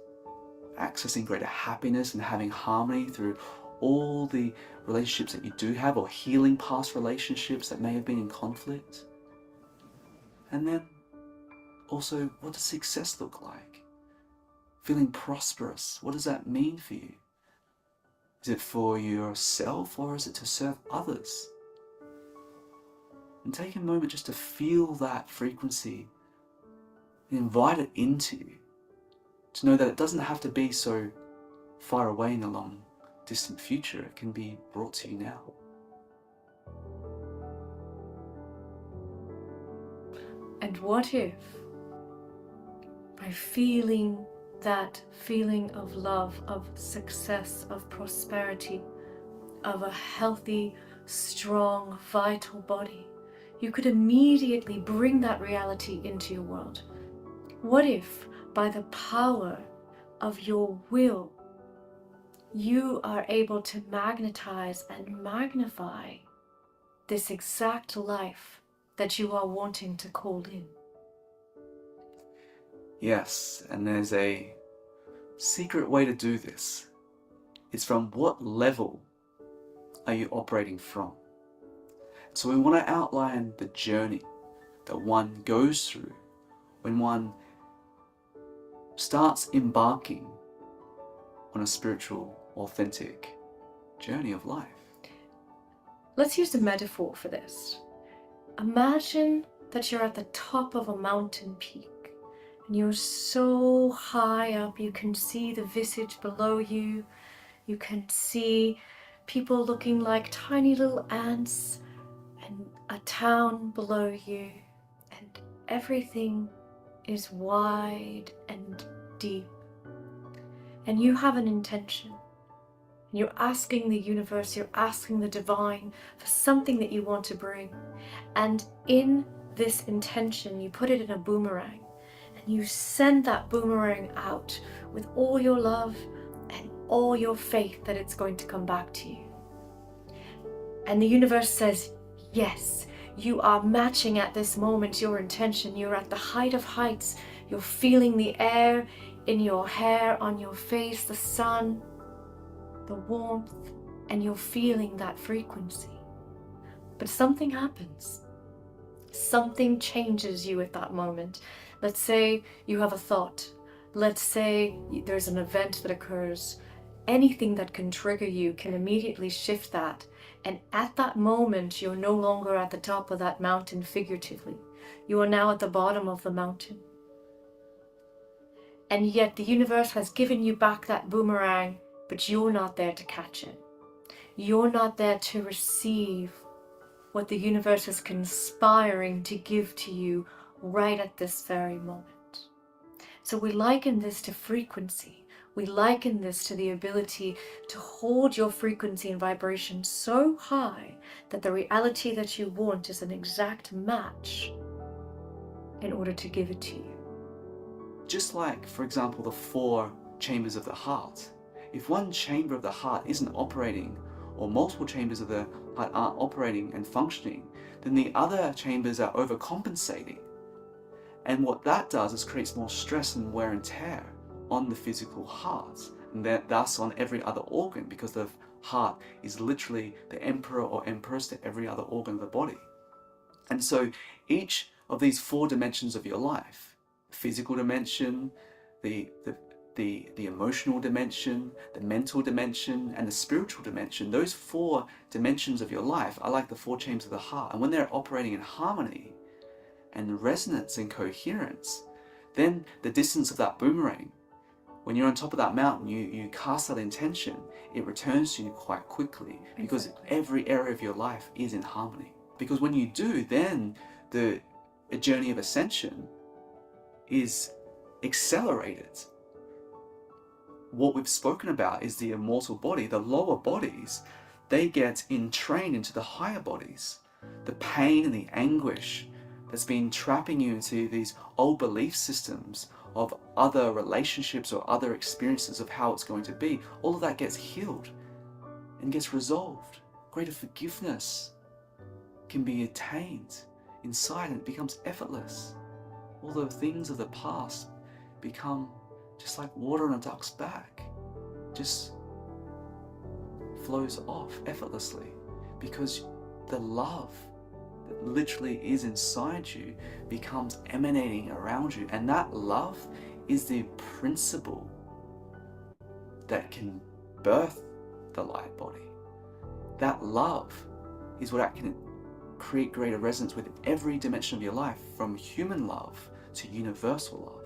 accessing greater happiness and having harmony through all the relationships that you do have, or healing past relationships that may have been in conflict. And then also, what does success look like? Feeling prosperous, what does that mean for you? Is it for yourself or is it to serve others? And take a moment just to feel that frequency and invite it into you, to know that it doesn't have to be so far away in the long distant future. It can be brought to you now. And what if, by feeling that feeling of love, of success, of prosperity, of a healthy, strong, vital body, you could immediately bring that reality into your world? What if, by the power of your will, you are able to magnetize and magnify this exact life that you are wanting to call in? Yes, and there's a secret way to do this. It's from what level are you operating from? So we want to outline the journey that one goes through when one starts embarking on a spiritual, authentic journey of life. Let's use a metaphor for this. Imagine that you're at the top of a mountain peak and you're so high up you can see the visage below you. You can see people looking like tiny little ants and a town below you, and everything is wide and deep. And you have an intention. You're asking the universe, you're asking the divine for something that you want to bring. And in this intention, you put it in a boomerang and you send that boomerang out with all your love and all your faith that it's going to come back to you. And the universe says, yes, you are matching at this moment your intention. You're at the height of heights. You're feeling the air in your hair, on your face, the sun, the warmth, and you're feeling that frequency. But something happens. Something changes you at that moment. Let's say you have a thought. Let's say there's an event that occurs. Anything that can trigger you can immediately shift that. And at that moment, you're no longer at the top of that mountain figuratively. You are now at the bottom of the mountain. And yet the universe has given you back that boomerang, but you're not there to catch it. You're not there to receive what the universe is conspiring to give to you right at this very moment. So we liken this to frequency. We liken this to the ability to hold your frequency and vibration so high that the reality that you want is an exact match in order to give it to you. Just like, for example, the 4 chambers of the heart. If one chamber of the heart isn't operating, or multiple chambers of the heart aren't operating and functioning, then the other chambers are overcompensating. And what that does is creates more stress and wear and tear on the physical heart, and thus on every other organ, because the heart is literally the emperor or empress to every other organ of the body. And so each of these 4 dimensions of your life, physical dimension, the emotional dimension, the mental dimension, and the spiritual dimension, those 4 dimensions of your life are like the 4 chambers of the heart. And when they're operating in harmony and resonance and coherence, then the distance of that boomerang, when you're on top of that mountain, you cast that intention, it returns to you quite quickly, because Exactly. every area of your life is in harmony. Because when you do, then the journey of ascension is accelerated. What we've spoken about is the immortal body. The lower bodies, they get entrained into the higher bodies. The pain and the anguish that's been trapping you into these old belief systems of other relationships or other experiences of how it's going to be, all of that gets healed and gets resolved. Greater forgiveness can be attained inside, and it becomes effortless. All the things of the past become just like water on a duck's back, just flows off effortlessly, because the love that literally is inside you becomes emanating around you. And that love is the principle that can birth the light body. That love is what can create greater resonance with every dimension of your life, from human love to universal love.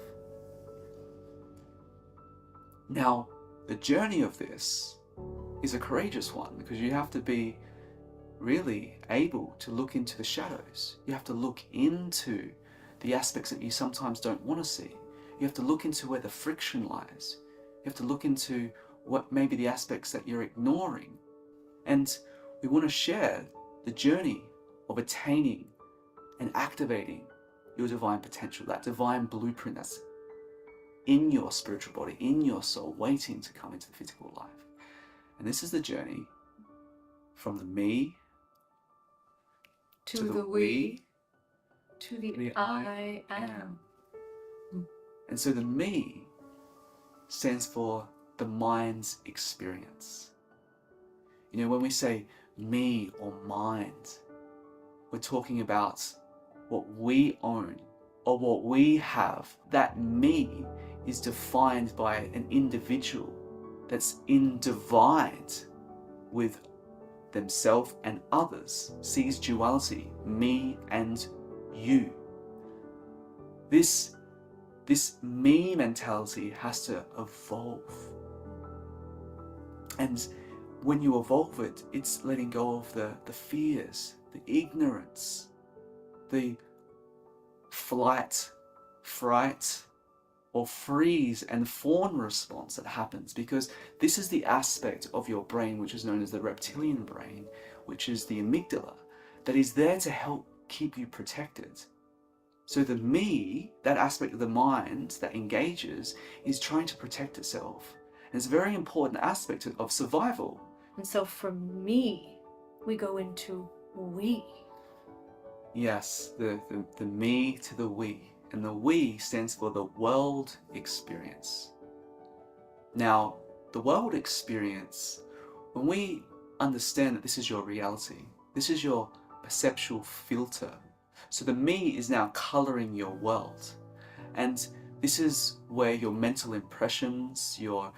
Now, the journey of this is a courageous one, because you have to be really able to look into the shadows. You have to look into the aspects that you sometimes don't want to see. You have to look into where the friction lies. You have to look into what may be the aspects that you're ignoring. And we want to share the journey of attaining and activating your divine potential, that divine blueprint that's in your spiritual body, in your soul, waiting to come into the physical life. And this is the journey from the me To the we, to the I am. And so the me stands for the mind's experience. You know, when we say me or mind, we're talking about what we own or what we have. That me is defined by an individual that's in divide with themselves and others, sees duality, me and you. This me mentality has to evolve. And when you evolve it, it's letting go of the fears, the ignorance, the flight, fright, or freeze and fawn response that happens, because this is the aspect of your brain which is known as the reptilian brain, which is the amygdala, that is there to help keep you protected. So the me, that aspect of the mind that engages, is trying to protect itself. And it's a very important aspect of survival. And so from me, we go into we. Yes, the me to the we. And the we stands for the world experience. Now, the world experience, when we understand that this is your reality, this is your perceptual filter. So the me is now coloring your world. And this is where your mental impressions, your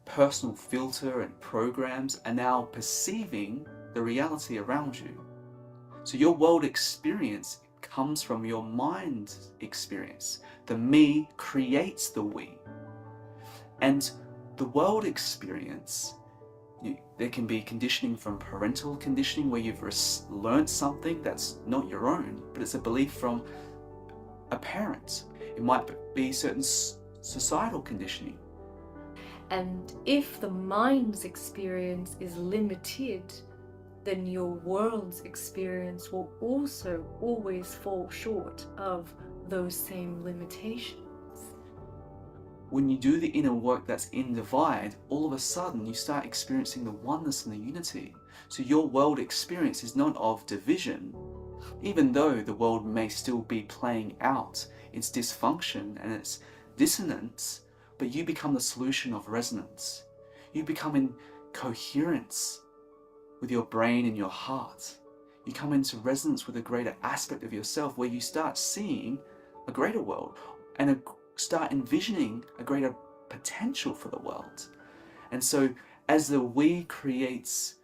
personal filter and programs are now perceiving the reality around you. So your world experience comes from your mind experience. The me creates the we. And the world experience, there can be conditioning from parental conditioning where you've learned something that's not your own, but it's a belief from a parent. It might be certain societal conditioning. And if the mind's experience is limited, then your world's experience will also always fall short of those same limitations. When you do the inner work that's in divide, all of a sudden you start experiencing the oneness and the unity. So your world experience is not of division, even though the world may still be playing out its dysfunction and its dissonance, but you become the solution of resonance. You become in coherence with your brain and your heart. You come into resonance with a greater aspect of yourself where you start seeing a greater world and start envisioning a greater potential for the world. And so as the we creates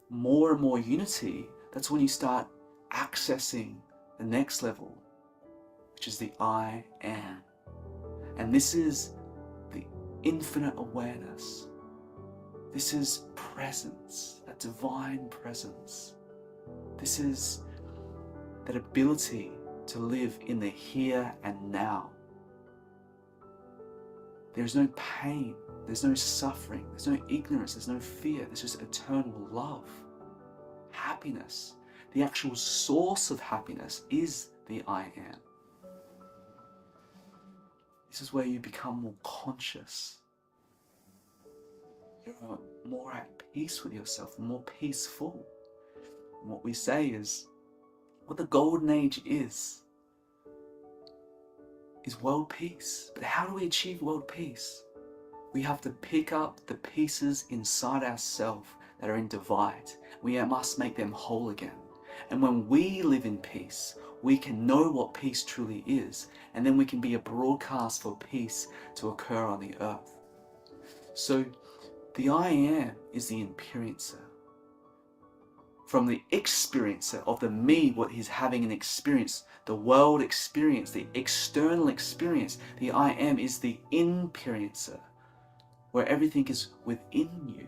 more and more unity, that's when you start accessing the next level, which is the I am. And this is the infinite awareness. This is presence, that divine presence. This is that ability to live in the here and now. There's no pain, there's no suffering, there's no ignorance, there's no fear, there's just eternal love, happiness. The actual source of happiness is the I am. This is where you become more conscious. You're more at peace with yourself, more peaceful. And what we say is, what the golden age is world peace. But how do we achieve world peace? We have to pick up the pieces inside ourselves that are in divide. We must make them whole again. And when we live in peace, we can know what peace truly is, and then we can be a broadcast for peace to occur on the earth. So the I am is the experiencer. From the experiencer of the me, what he's having an experience, the world experience, the external experience, the I am is the experiencer, where everything is within you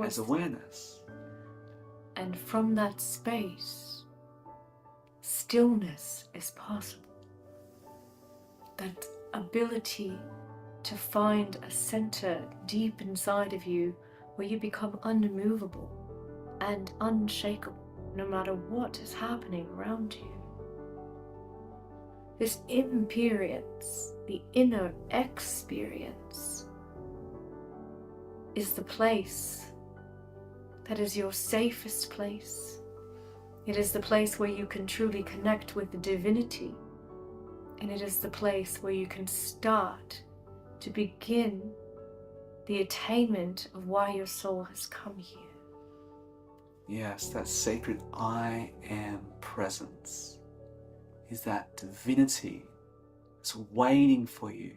as awareness. And from that space, stillness is possible. That ability to find a center deep inside of you where you become unmovable and unshakable no matter what is happening around you. This experience, the inner experience, is the place that is your safest place. It is the place where you can truly connect with the divinity. And it is the place where you can start to begin the attainment of why your soul has come here. Yes, that sacred I am presence is that divinity that's waiting for you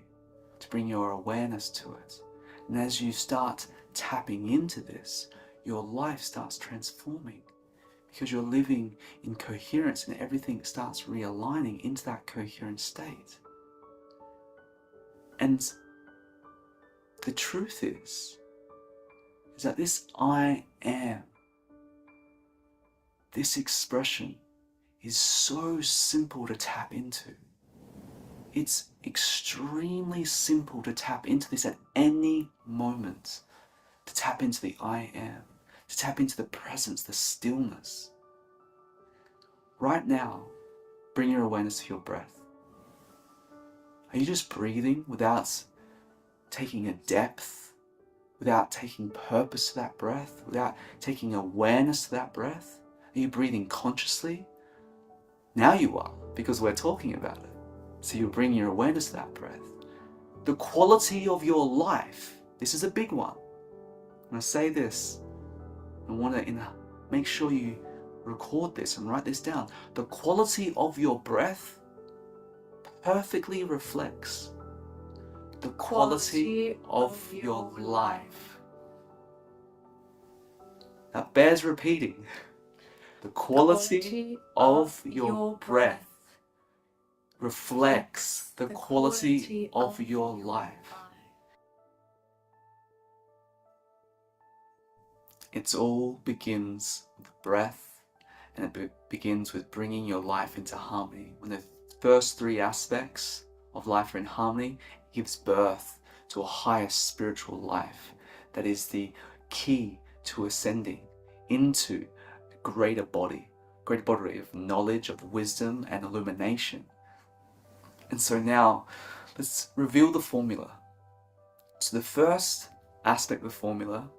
to bring your awareness to it. And as you start tapping into this, your life starts transforming because you're living in coherence and everything starts realigning into that coherent state. And the truth is that this I am, this expression is so simple to tap into. It's extremely simple to tap into this at any moment, to tap into the I am, to tap into the presence, the stillness. Right now, bring your awareness to your breath. Are you just breathing without taking a depth, without taking purpose to that breath, without taking awareness to that breath? Are you breathing consciously? Now you are, because we're talking about it. So you bring your awareness to that breath. The quality of your life, this is a big one. When I say this, I want to make sure you record this and write this down. The quality of your breath perfectly reflects the quality of your life. That bears repeating. The quality of your breath reflects the quality of your life. It all begins with the breath, and it begins with bringing your life into harmony. When the first three aspects of life are in harmony, it gives birth to a higher spiritual life that is the key to ascending into a greater body of knowledge, of wisdom and illumination. And so now, let's reveal the formula. So the first aspect of the formula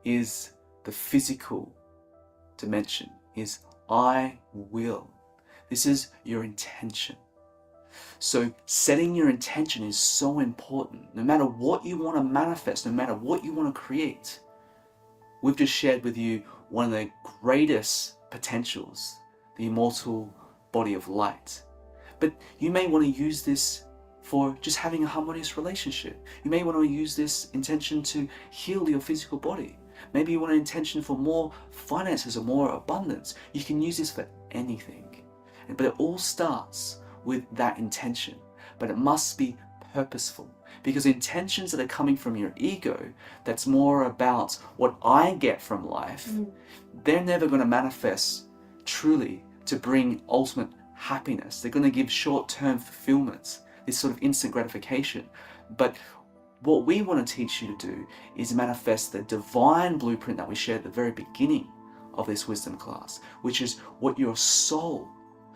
is the physical dimension, is I will. This is your intention. So setting your intention is so important. No matter what you want to manifest, no matter what you want to create, we've just shared with you one of the greatest potentials, the immortal body of light. But you may want to use this for just having a harmonious relationship. You may want to use this intention to heal your physical body. Maybe you want an intention for more finances or more abundance. You can use this for anything. But it all starts with that intention. But it must be purposeful. Because intentions that are coming from your ego, that's more about what I get from life, they're never going to manifest truly to bring ultimate happiness. They're going to give short-term fulfillment, this sort of instant gratification. But what we want to teach you to do is manifest the divine blueprint that we shared at the very beginning of this wisdom class, which is what your soul.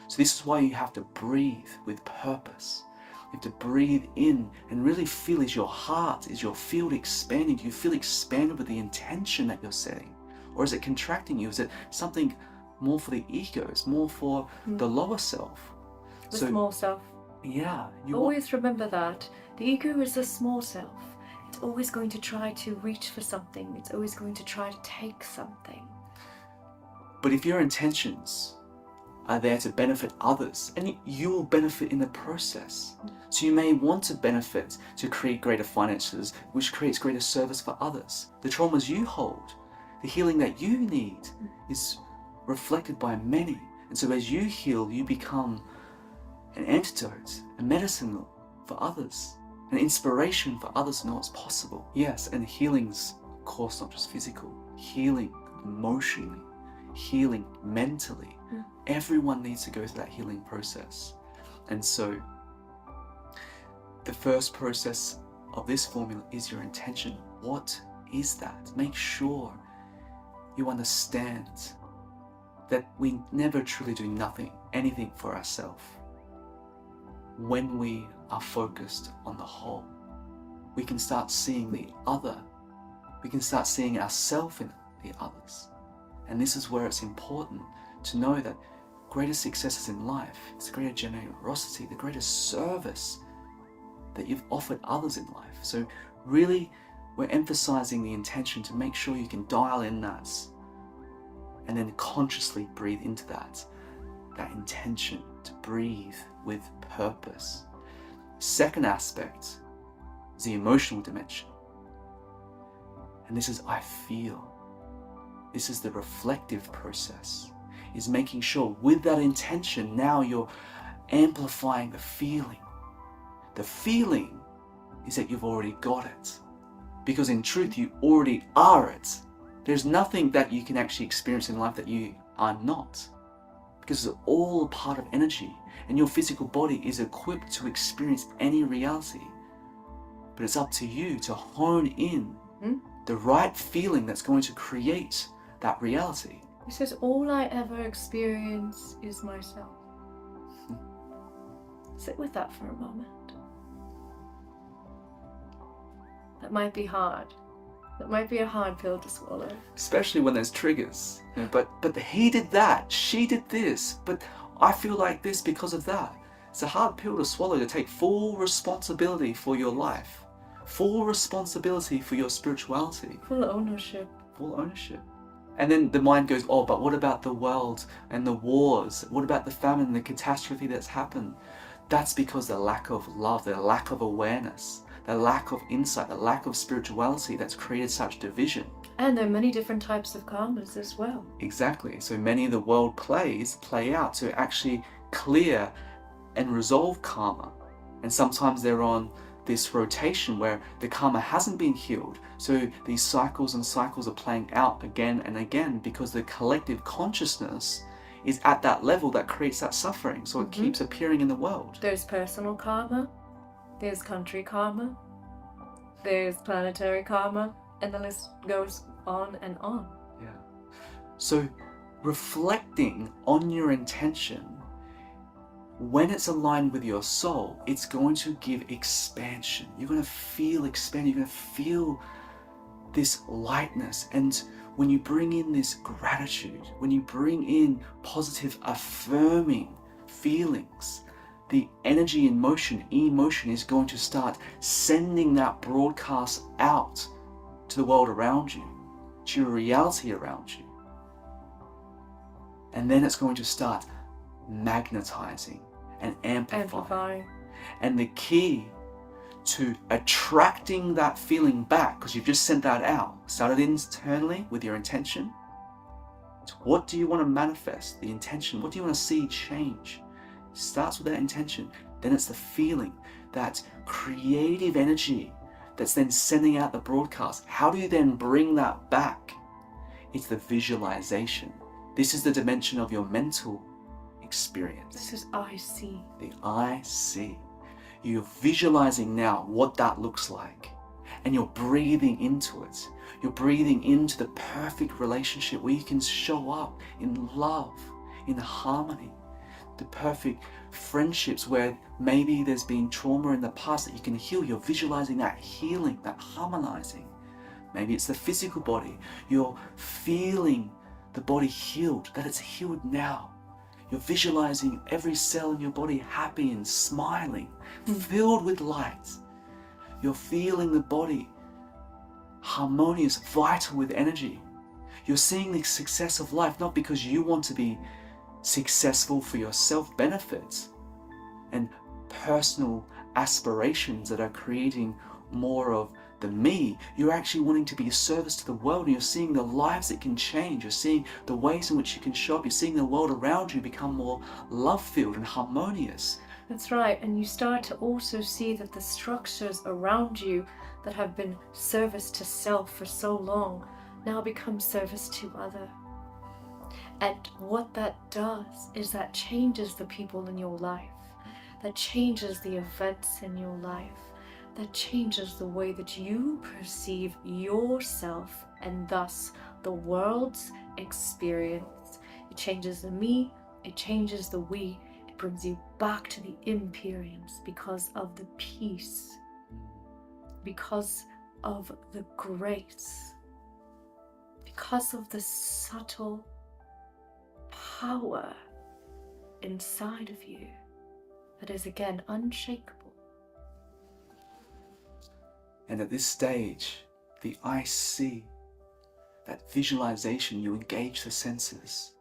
So this is why you have to breathe with purpose. You have to breathe in and really feel, is your heart, is your field expanding? Do you feel expanded with the intention that you're setting? Or is it contracting you? Is it something more for the ego? It's more for the lower self. The small self. Yeah. Always remember that. The ego is the small self. It's always going to try to reach for something. It's always going to try to take something. But if your intentions are there to benefit others, and you will benefit in the process. So you may want to benefit to create greater finances, which creates greater service for others. The traumas you hold, the healing that you need is reflected by many. And so as you heal, you become an antidote, a medicine for others, an inspiration for others to know what's possible. Yes, and healing's, of course, not just physical, healing emotionally, healing mentally. Everyone needs to go through that healing process. And so the first process of this formula is your intention. What is that? Make sure you understand that we never truly do anything for ourselves. When we are focused on the whole, we can start seeing the other. We can start seeing ourselves in the others. And this is where it's important to know that greater successes in life is the greater generosity, the greater service that you've offered others in life. So really, we're emphasizing the intention to make sure you can dial in that and then consciously breathe into that intention to breathe with purpose. Second aspect It's the emotional dimension. And this is I feel. This is the reflective process, is making sure with that intention, now you're amplifying the feeling. The feeling is that you've already got it. Because in truth, you already are it. There's nothing that you can actually experience in life that you are not. Because it's all part of energy. And your physical body is equipped to experience any reality. But it's up to you to hone in the right feeling that's going to create that reality. He says, all I ever experience is myself. Sit with that for a moment. That might be hard. That might be a hard pill to swallow. Especially when there's triggers. You know, but he did that, she did this, but I feel like this because of that. It's a hard pill to swallow, to take full responsibility for your life. Full responsibility for your spirituality. Full ownership. Full ownership. And then the mind goes, oh, but what about the world and the wars? What about the famine, the catastrophe that's happened? That's because the lack of love, the lack of awareness, the lack of insight, the lack of spirituality that's created such division. And there are many different types of karmas as well. Exactly. So many of the world plays play out to actually clear and resolve karma. And sometimes they're on this rotation where the karma hasn't been healed. So these cycles and cycles are playing out again and again because the collective consciousness is at that level that creates that suffering. So it keeps appearing in the world. There's personal karma, there's country karma, there's planetary karma, and the list goes on and on. Yeah. So reflecting on your intention, when it's aligned with your soul, it's going to give expansion. You're going to feel expanded. You're going to feel this lightness. And when you bring in this gratitude, when you bring in positive, affirming feelings, the energy in motion, emotion, is going to start sending that broadcast out to the world around you, to your reality around you. And then it's going to start magnetizing and amplifying. And the key to attracting that feeling back, because you've just sent that out, started internally with your intention. It's what do you want to manifest? The intention. What do you want to see change? It starts with that intention. Then it's the feeling, that creative energy that's then sending out the broadcast. How do you then bring that back? It's the visualization. This is the dimension of your mental experience. This is I see. The I see. You're visualizing now what that looks like, and you're breathing into it. You're breathing into the perfect relationship where you can show up in love, in harmony. The perfect friendships where maybe there's been trauma in the past that you can heal. You're visualizing that healing, that harmonizing. Maybe it's the physical body. You're feeling the body healed, that it's healed now. You're visualizing every cell in your body happy and smiling, filled with light. You're feeling the body harmonious, vital with energy. You're seeing the success of life, not because you want to be successful for your self-benefit and personal aspirations that are creating more of the me. You're actually wanting to be of service to the world, and you're seeing the lives that can change. You're seeing the ways in which you can show up. You're seeing the world around you become more love-filled and harmonious. That's right. And you start to also see that the structures around you that have been service to self for so long now become service to other. And what that does is that changes the people in your life. That changes the events in your life. That changes the way that you perceive yourself and thus the world's experience. It changes the me, it changes the we. It brings you back to the imperience because of the peace, because of the grace, because of the subtle power inside of you that is again unshakable. And at this stage, the I see, that visualization, you engage the senses.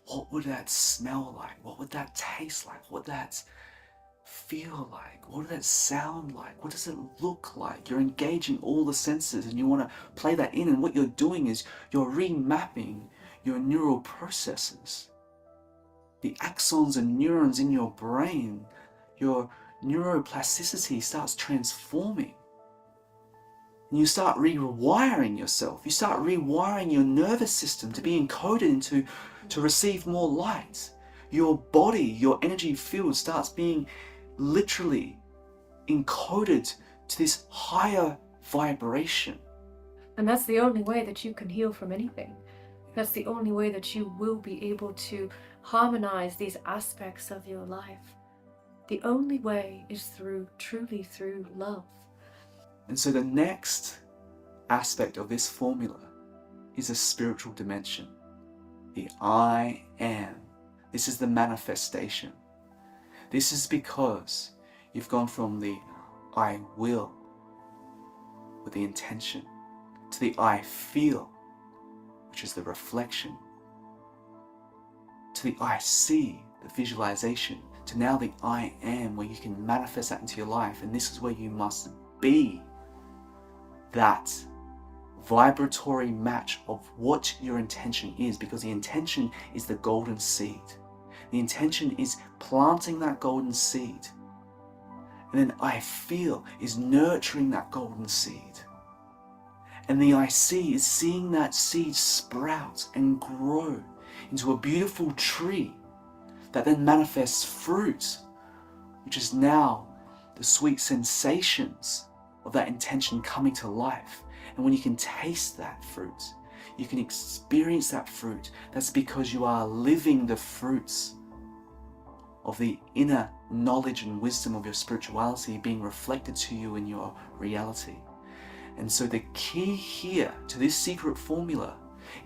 What would that smell like? What would that taste like? What would that feel like? What does it sound like? What does it look like? You're engaging all the senses and you want to play that in, and what you're doing is you're remapping your neural processes. The axons and neurons in your brain, your neuroplasticity starts transforming. And you start rewiring yourself. You start rewiring your nervous system to be encoded to receive more light. Your body, your energy field starts being literally encoded to this higher vibration. And that's the only way that you can heal from anything. That's the only way that you will be able to harmonize these aspects of your life. The only way is truly through love. And so the next aspect of this formula is a spiritual dimension. The I am. This is the manifestation. This is because you've gone from the I will with the intention to the I feel, which is the reflection, to the I see, the visualization, to now the I am, where you can manifest that into your life. And this is where you must be that vibratory match of what your intention is, because the intention is the golden seed. The intention is planting that golden seed. And then I feel is nurturing that golden seed. And the I see is seeing that seed sprout and grow into a beautiful tree that then manifests fruit, which is now the sweet sensations of that intention coming to life. And when you can taste that fruit, you can experience that fruit, that's because you are living the fruits of the inner knowledge and wisdom of your spirituality being reflected to you in your reality. And so the key here to this secret formula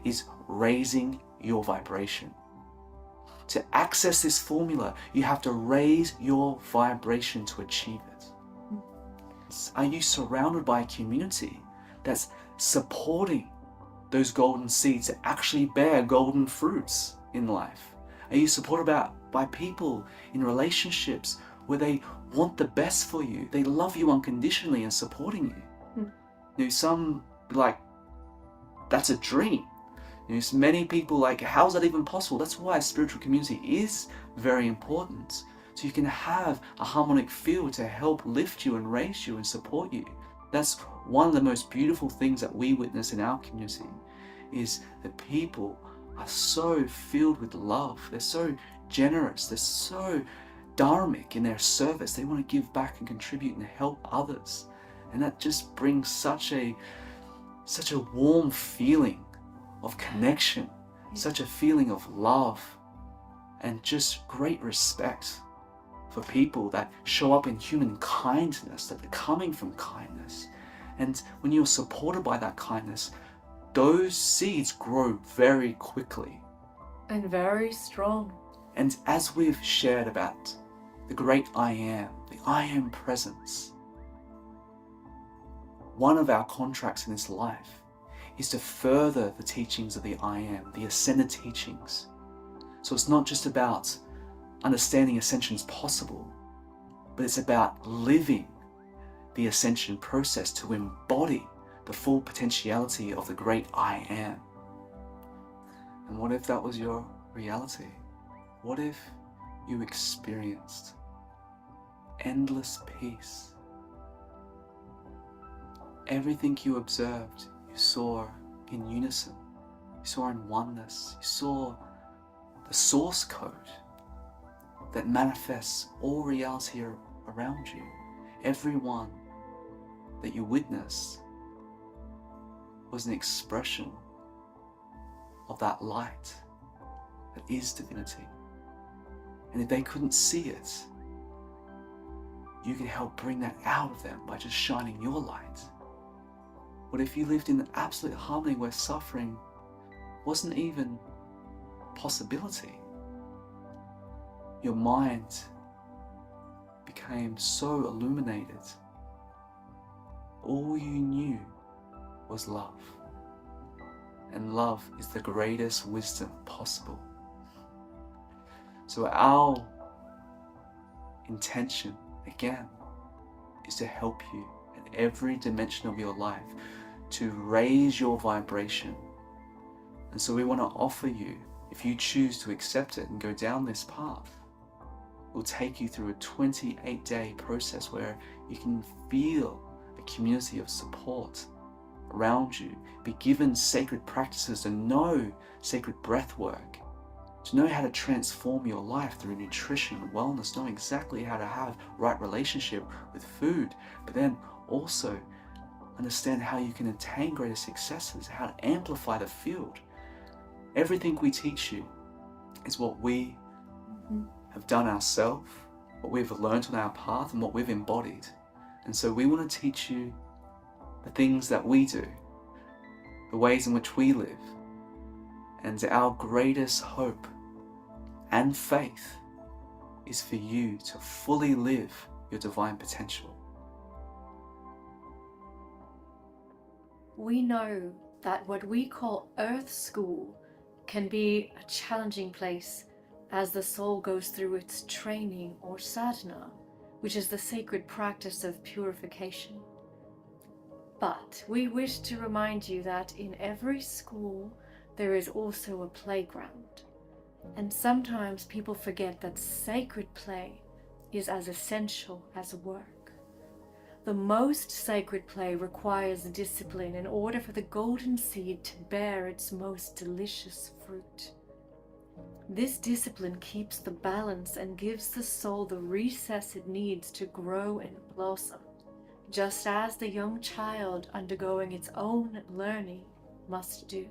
is raising your vibration. To access this formula, you have to raise your vibration to achieve it. Are you surrounded by a community that's supporting those golden seeds to actually bear golden fruits in life? Are you supported by people in relationships where they want the best for you? They love you unconditionally and supporting you. You know, some like, that's a dream. You know, so many people like, how is that even possible? That's why a spiritual community is very important. So you can have a harmonic field to help lift you and raise you and support you. That's one of the most beautiful things that we witness in our community, is that people are so filled with love. They're so generous. They're so dharmic in their service. They want to give back and contribute and help others. And that just brings such a warm feeling of connection, such a feeling of love, and just great respect for people that show up in human kindness, that are coming from kindness. And when you're supported by that kindness, those seeds grow very quickly. And very strong. And as we've shared about the great I am presence, one of our contracts in this life is to further the teachings of the I am, the ascended teachings. So it's not just about understanding ascension's possible, but it's about living the ascension process to embody the full potentiality of the great I am. And what if that was your reality? What if you experienced endless peace? Everything you observed, you saw in unison, you saw in oneness, you saw the source code that manifests all reality around you. Everyone that you witnessed was an expression of that light that is divinity. And if they couldn't see it, you can help bring that out of them by just shining your light. What if you lived in absolute harmony where suffering wasn't even a possibility? Your mind became so illuminated. All you knew was love. And love is the greatest wisdom possible. So our intention, again, is to help you in every dimension of your life to raise your vibration. And so we want to offer you, if you choose to accept it and go down this path, we'll take you through a 28-day process where you can feel a community of support around you, be given sacred practices to know sacred breath work, to know how to transform your life through nutrition and wellness, know exactly how to have right relationship with food, but then also understand how you can attain greater successes, how to amplify the field. Everything we teach you is what we have done ourselves, what we've learned on our path, and what we've embodied. And so we want to teach you the things that we do, the ways in which we live. And our greatest hope and faith is for you to fully live your divine potential. We know that what we call Earth School can be a challenging place as the soul goes through its training or sadhana, which is the sacred practice of purification. But we wish to remind you that in every school there is also a playground. And sometimes people forget that sacred play is as essential as work. The most sacred play requires discipline in order for the golden seed to bear its most delicious fruit. This discipline keeps the balance and gives the soul the recess it needs to grow and blossom, just as the young child undergoing its own learning must do.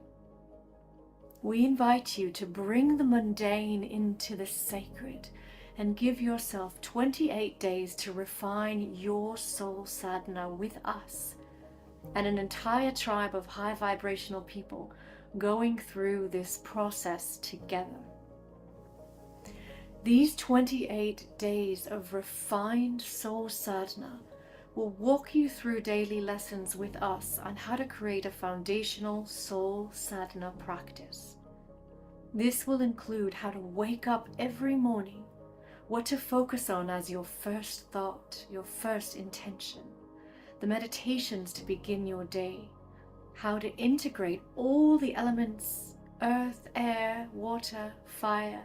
We invite you to bring the mundane into the sacred and give yourself 28 days to refine your soul sadhana with us and an entire tribe of high vibrational people going through this process together. These 28 days of refined soul sadhana will walk you through daily lessons with us on how to create a foundational soul sadhana practice. This will include how to wake up every morning, what to focus on as your first thought, your first intention, the meditations to begin your day, how to integrate all the elements, earth, air, water, fire,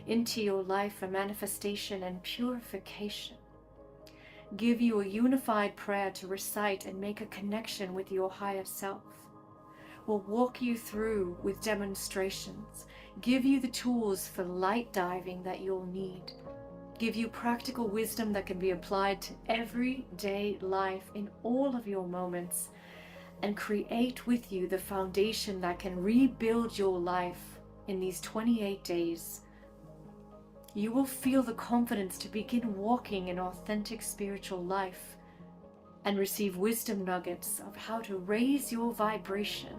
into your life for manifestation and purification. Give you a unified prayer to recite and make a connection with your higher self. We'll walk you through with demonstrations, give you the tools for light diving that you'll need, give you practical wisdom that can be applied to everyday life in all of your moments, and create with you the foundation that can rebuild your life in these 28 days. You will feel the confidence to begin walking an authentic spiritual life and receive wisdom nuggets of how to raise your vibration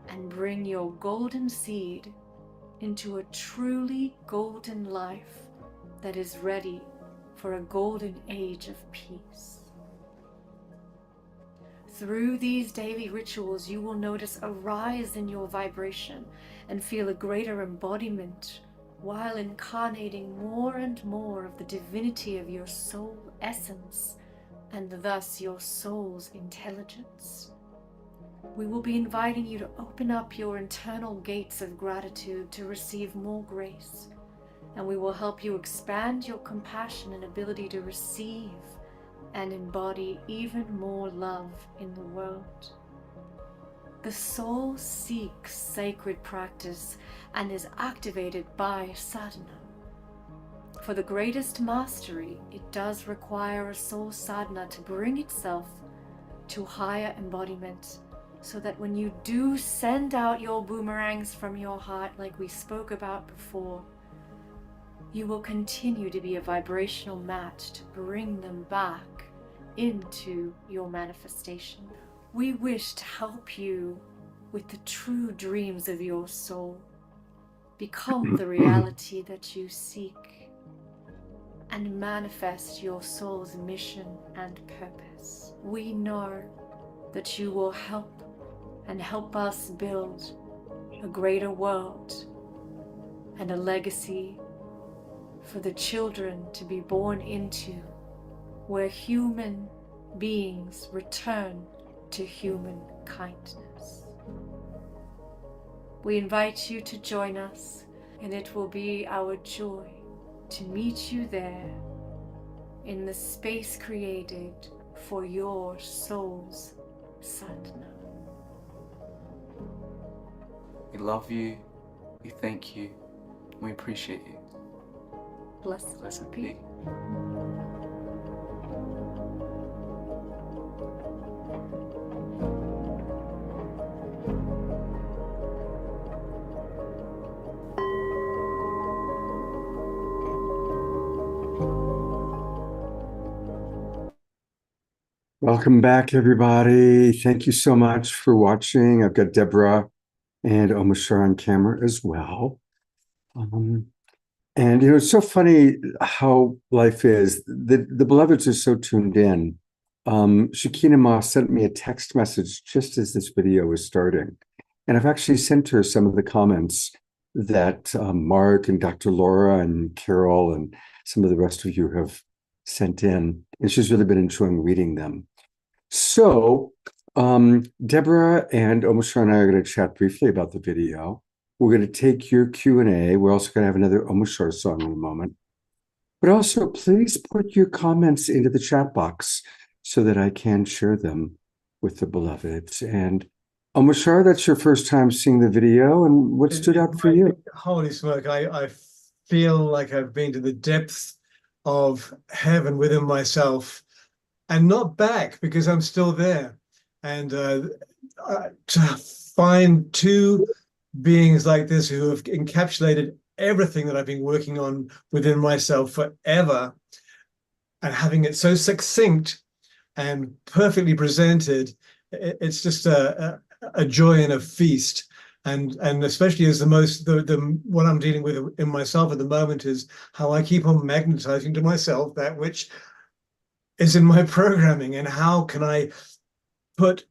and bring your golden seed into a truly golden life that is ready for a golden age of peace. Through these daily rituals, you will notice a rise in your vibration and feel a greater embodiment while incarnating more and more of the divinity of your soul essence and thus your soul's intelligence. We will be inviting you to open up your internal gates of gratitude to receive more grace, and we will help you expand your compassion and ability to receive and embody even more love in the world. The soul seeks sacred practice and is activated by sadhana. For the greatest mastery, it does require a soul sadhana to bring itself to higher embodiment, so that when you do send out your boomerangs from your heart, like we spoke about before, you will continue to be a vibrational match to bring them back into your manifestation. We wish to help you with the true dreams of your soul, become the reality that you seek, and manifest your soul's mission and purpose. We know that you will help us build a greater world and a legacy for the children to be born into, where human beings return to human kindness. We invite you to join us, and it will be our joy to meet you there in the space created for your soul's sadhana. We love you, we thank you, and we appreciate you. Blessed be. Welcome back, everybody. Thank you so much for watching. I've got Deborah and Om Shar on camera as well. And it's so funny how life is. The beloveds are so tuned in. Shekhinah Ma sent me a text message just as this video was starting. And I've actually sent her some of the comments that Mark and Dr. Laura and Carol and some of the rest of you have sent in. And she's really been enjoying reading them. So Deborah and Om Shar and I are going to chat briefly about the video. We're going to take your Q&A. We're also going to have another Om Shar song in a moment. But also, please put your comments into the chat box so that I can share them with the beloveds. And Om Shar, that's your first time seeing the video. And what stood out for you? Holy smoke, I feel like I've been to the depths of heaven within myself and not back, because I'm still there. And to find two beings like this who have encapsulated everything that I've been working on within myself forever, and having it so succinct and perfectly presented, it's just a joy and a feast. And especially as what I'm dealing with in myself at the moment is how I keep on magnetizing to myself that which is in my programming, and how can I put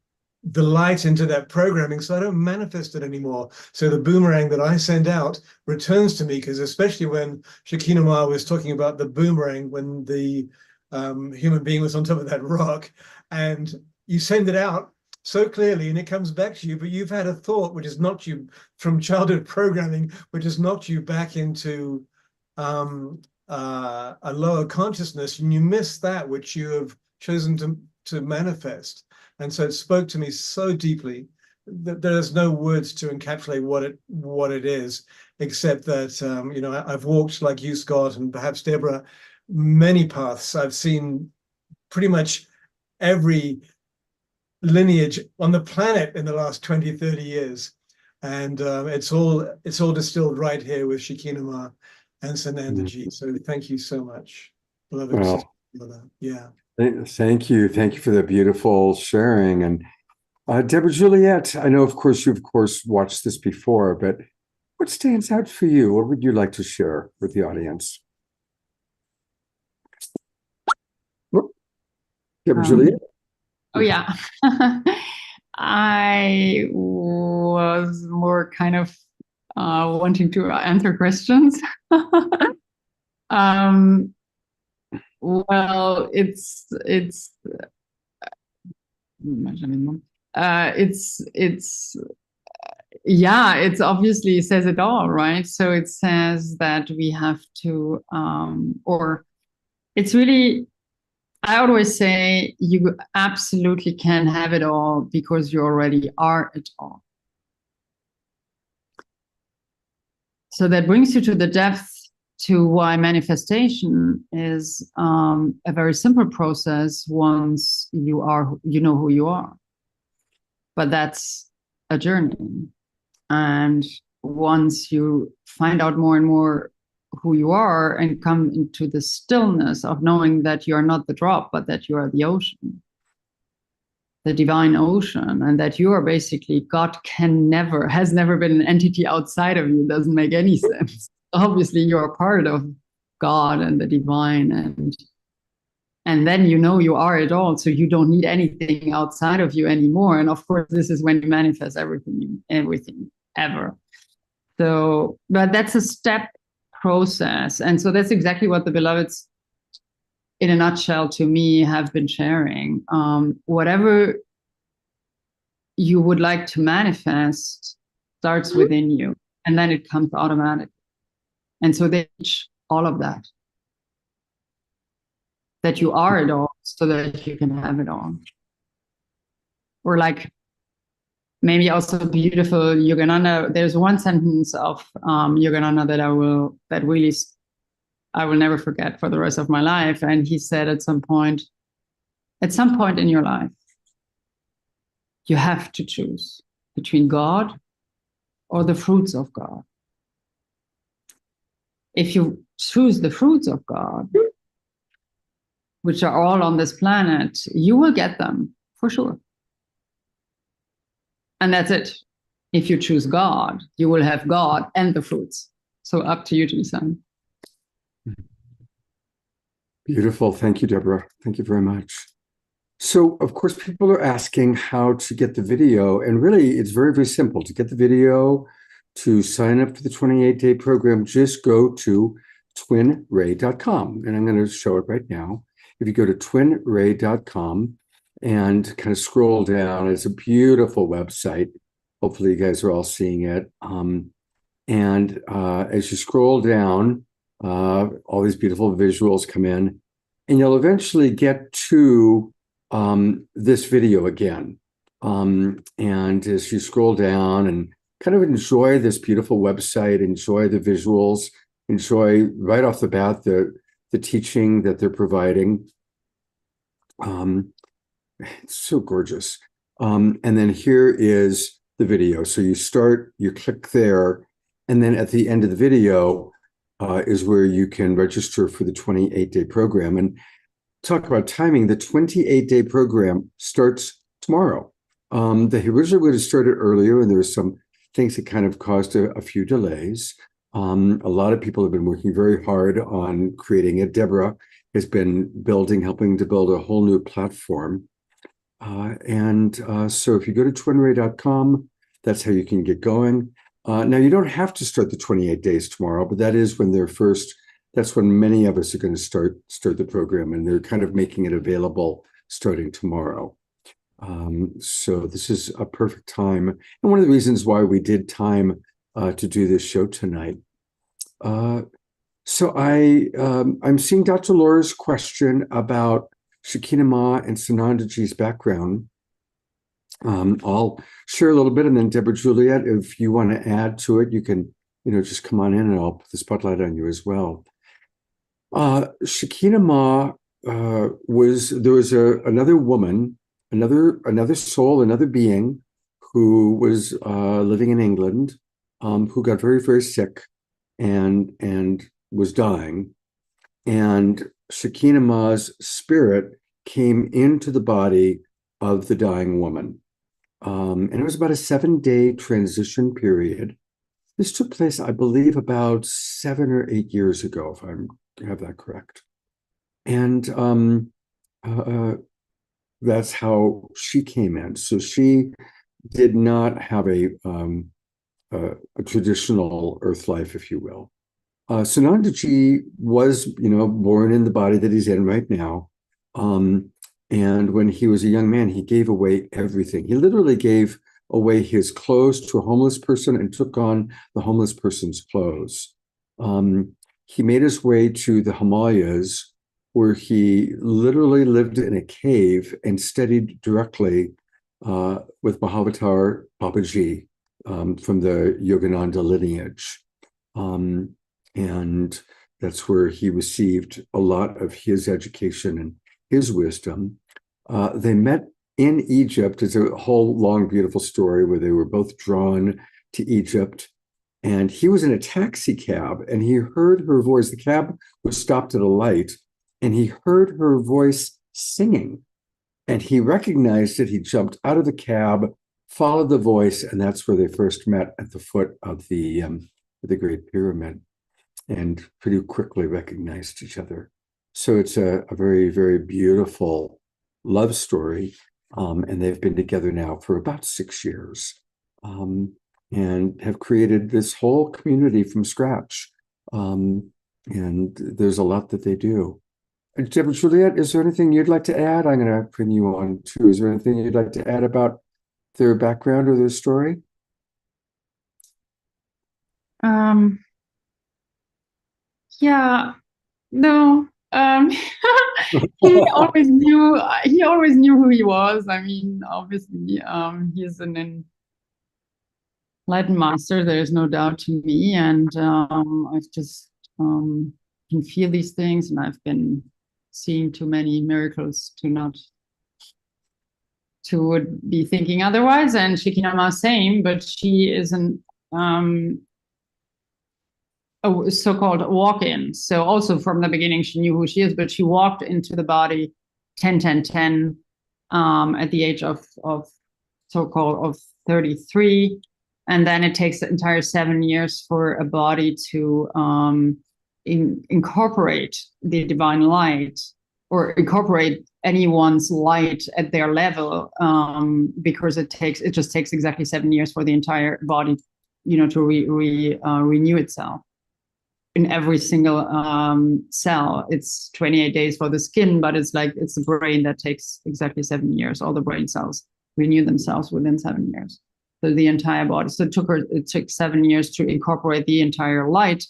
the light into that programming so I don't manifest it anymore. So the boomerang that I send out returns to me, because especially when Shekhinah Ma was talking about the boomerang, when the human being was on top of that rock, and you send it out so clearly and it comes back to you, but you've had a thought which has knocked you from childhood programming, which has knocked you back into a lower consciousness, and you miss that which you have chosen to manifest. And so it spoke to me so deeply that there's no words to encapsulate what it is, except that I've walked like you, Scott, and perhaps Deborah, many paths. I've seen pretty much every lineage on the planet in the last 20, 30 years. And it's all distilled right here with Shekhinah Ma and Sanandaji. So thank you so much, beloved. Well, yeah. Thank you. Thank you for the beautiful sharing. And Deborah Juliet, I know, of course, you've watched this before, but what stands out for you? What would you like to share with the audience? Deborah Juliet? Oh, yeah. I was more kind of wanting to answer questions. Well, it's obviously says it all, right? So it says that we have to, or it's really, I always say you absolutely can have it all because you already are it all. So that brings you to the depth to why manifestation is a very simple process once you know who you are. But that's a journey. And once you find out more and more who you are and come into the stillness of knowing that you are not the drop, but that you are the ocean, the divine ocean, and that you are basically God has never been an entity outside of you, doesn't make any sense. Obviously, you're part of God and the divine, and then you know you are it all, so you don't need anything outside of you anymore. And of course, this is when you manifest everything ever. So, but that's a step process. And so that's exactly what the beloveds, in a nutshell, to me, have been sharing. Whatever you would like to manifest starts within you, and then it comes automatically. And so they teach all of that you are it all, so that you can have it all. Or like, maybe also beautiful Yogananda. There's one sentence of Yogananda that I will never forget for the rest of my life. And he said at some point in your life, you have to choose between God or the fruits of God. If you choose the fruits of God, which are all on this planet, you will get them for sure. And that's it. If you choose God, you will have God and the fruits. So up to you to decide. Beautiful. Thank you, Deborah. Thank you very much. So, of course, people are asking how to get the video. And really, it's very, very simple. To get the video, to sign up for the 28-day program, just go to twinray.com. And I'm going to show it right now. If you go to twinray.com and kind of scroll down, it's a beautiful website. Hopefully you guys are all seeing it. And as you scroll down, all these beautiful visuals come in, and you'll eventually get to this video again. And as you scroll down and kind of enjoy this beautiful website, enjoy the visuals, enjoy right off the bat the teaching that they're providing. It's so gorgeous. And then here is the video. So you click there, and then at the end of the video is where you can register for the 28-day program. And talk about timing, the 28-day program starts tomorrow. They originally would have started earlier, and there were some things that kind of caused a few delays. A lot of people have been working very hard on creating it. Deborah has been helping to build a whole new platform. So if you go to twinray.com, that's how you can get going. Now, you don't have to start the 28 days tomorrow, but that is when that's when many of us are going to start the program, and they're kind of making it available starting tomorrow. So this is a perfect time. And one of the reasons why we did time to do this show tonight. So I'm seeing Dr. Laura's question about Shekinah Ma and Sanandaji's background. I'll share a little bit, and then Deborah Juliet, if you want to add to it, you can, just come on in, and I'll put the spotlight on you as well. Shekinah Ma there was another woman, another soul, another being who was living in England, who got very, very sick and was dying. And Shekinah Ma's spirit came into the body of the dying woman. And it was about a 7-day transition period. This took place, I believe, about 7 or 8 years ago, if I have that correct. And that's how she came in. So she did not have a traditional earth life, if you will. Sanandaji was, born in the body that he's in right now. And when he was a young man, he gave away everything. He literally gave away his clothes to a homeless person and took on the homeless person's clothes. He made his way to the Himalayas, where he literally lived in a cave and studied directly with Mahavatar Babaji from the Yogananda lineage. And that's where he received a lot of his education and his wisdom. They met in Egypt. It's a whole long, beautiful story where they were both drawn to Egypt. And he was in a taxi cab, and he heard her voice. The cab was stopped at a light, and he heard her voice singing. And he recognized it. He jumped out of the cab, followed the voice, and that's where they first met at the foot of the Great Pyramid, and pretty quickly recognized each other. So it's a very, very beautiful love story. And they've been together now for about 6 years, and have created this whole community from scratch. And there's a lot that they do. Deborah Juliet, is there anything you'd like to add? I'm going to bring you on too. Is there anything you'd like to add about their background or their story? Yeah, no. He always knew who he was. I mean, obviously, he's an enlightened master, there's no doubt to me. And I've just can feel these things, and I've been seeing too many miracles to be thinking otherwise. And Shikinama, same, but she is a so-called walk-in. So also from the beginning, she knew who she is, but she walked into the body 10-10-10 at the age of so-called of 33. And then it takes the entire 7 years for a body to incorporate the divine light, or incorporate anyone's light at their level, because it just takes exactly 7 years for the entire body, to renew itself in every single cell. It's 28 days for the skin, but it's the brain that takes exactly 7 years. All the brain cells renew themselves within 7 years. So the entire body. So it took 7 years to incorporate the entire light.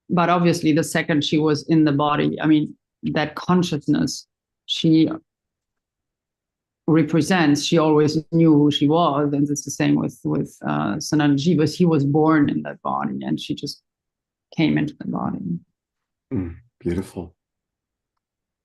But obviously, the second she was in the body, I mean, that consciousness she represents, she always knew who she was. And it's the same with Sananda Jiva. He was born in that body, and she just came into the body. Beautiful.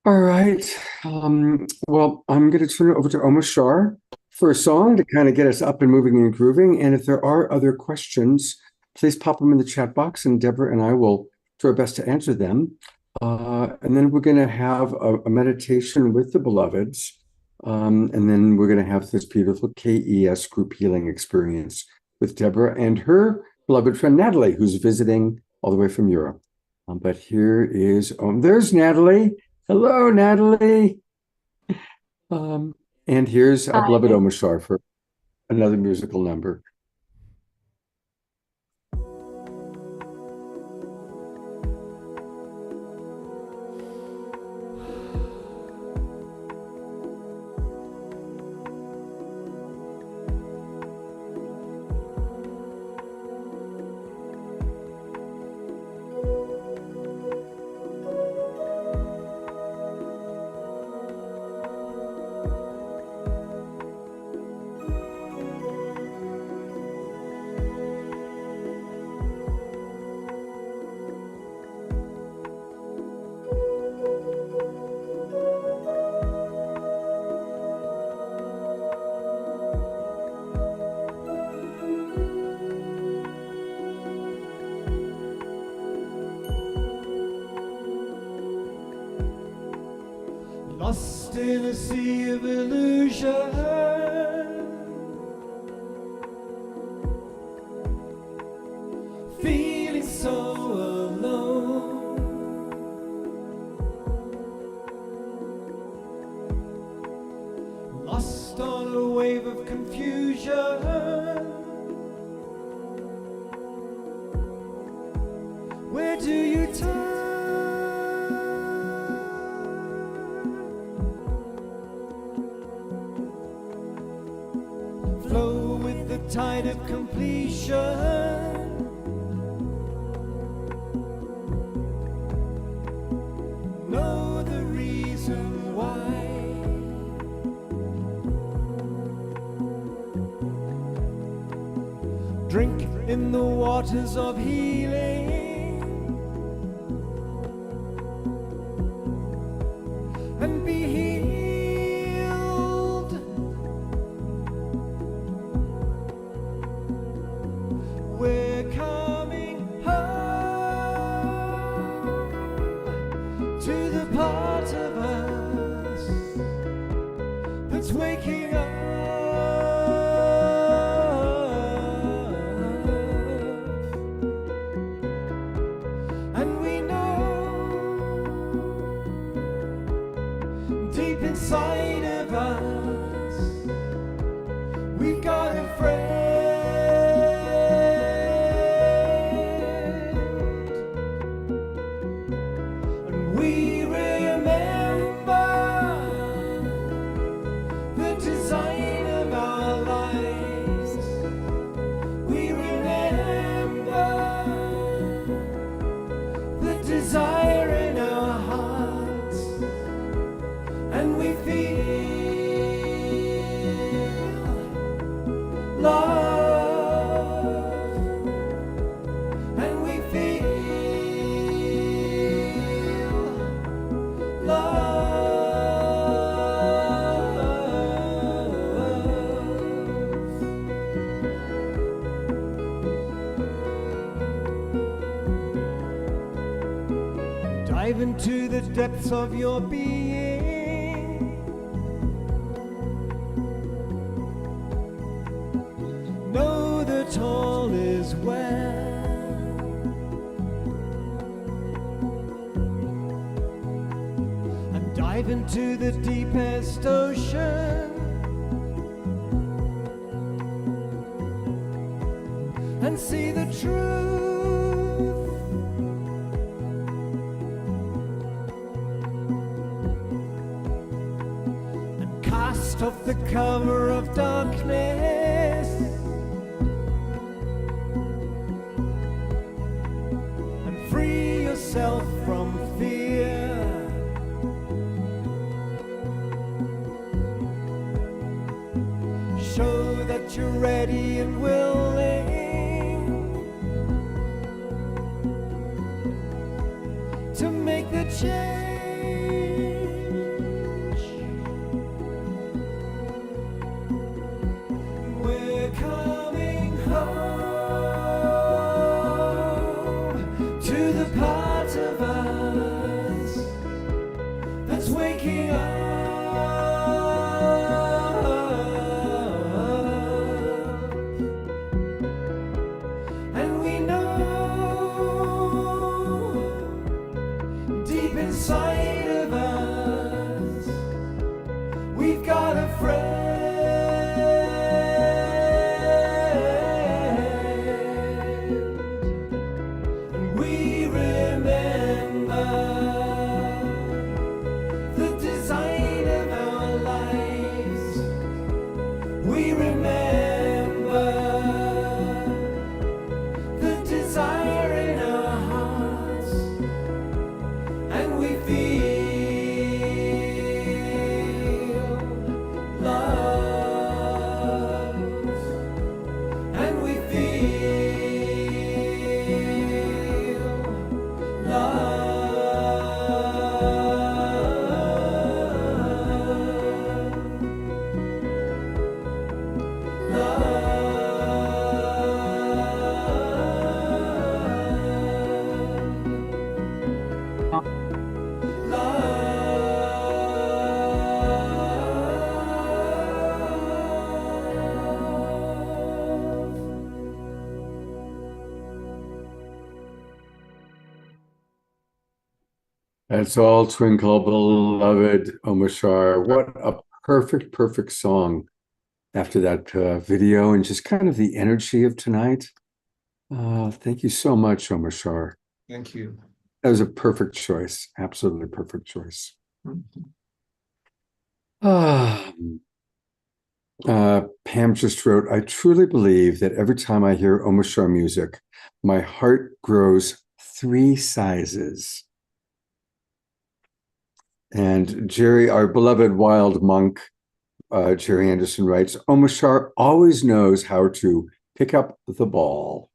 All right. Well, I'm going to turn it over to Om Shar for a song to kind of get us up and moving and grooving. And if there are other questions, please pop them in the chat box, and Deborah and I will do our best to answer them. And then we're going to have a meditation with the beloveds. And then we're going to have this beautiful KES group healing experience with Deborah and her beloved friend Natalie, who's visiting all the way from Europe. But here is, there's Natalie. Hello, Natalie. And here's our beloved Om Shar for another musical number. Lost in a sea of illusion, feeling so alone. Lost on a wave of confusion, where do you turn? Flow with the tide of completion. Know the reason why. Drink in the waters of healing. And be healed. We're coming home to the part of us that's waking up. dive into the depths of your being. Know that all is well. And dive into the deepest ocean. And see the truth. And cast off the cover of darkness. And free yourself from fear. Show that you're ready and willing to make the change. We're coming home to the part of us that's waking up. And we know deep inside of us, we've got a friend. And we remember the design of our lives. We remember the desire in our hearts. And we feel love, and we feel That's all, Twinkle, beloved Omashar. What a perfect, perfect song after that video, and just kind of the energy of tonight. Thank you so much, Omashar. Thank you. That was a perfect choice. Absolutely perfect choice. Pam just wrote, I truly believe that every time I hear Omashar music, my heart grows 3 sizes. And Jerry, our beloved wild monk, Jerry Anderson writes, Omashar always knows how to pick up the ball.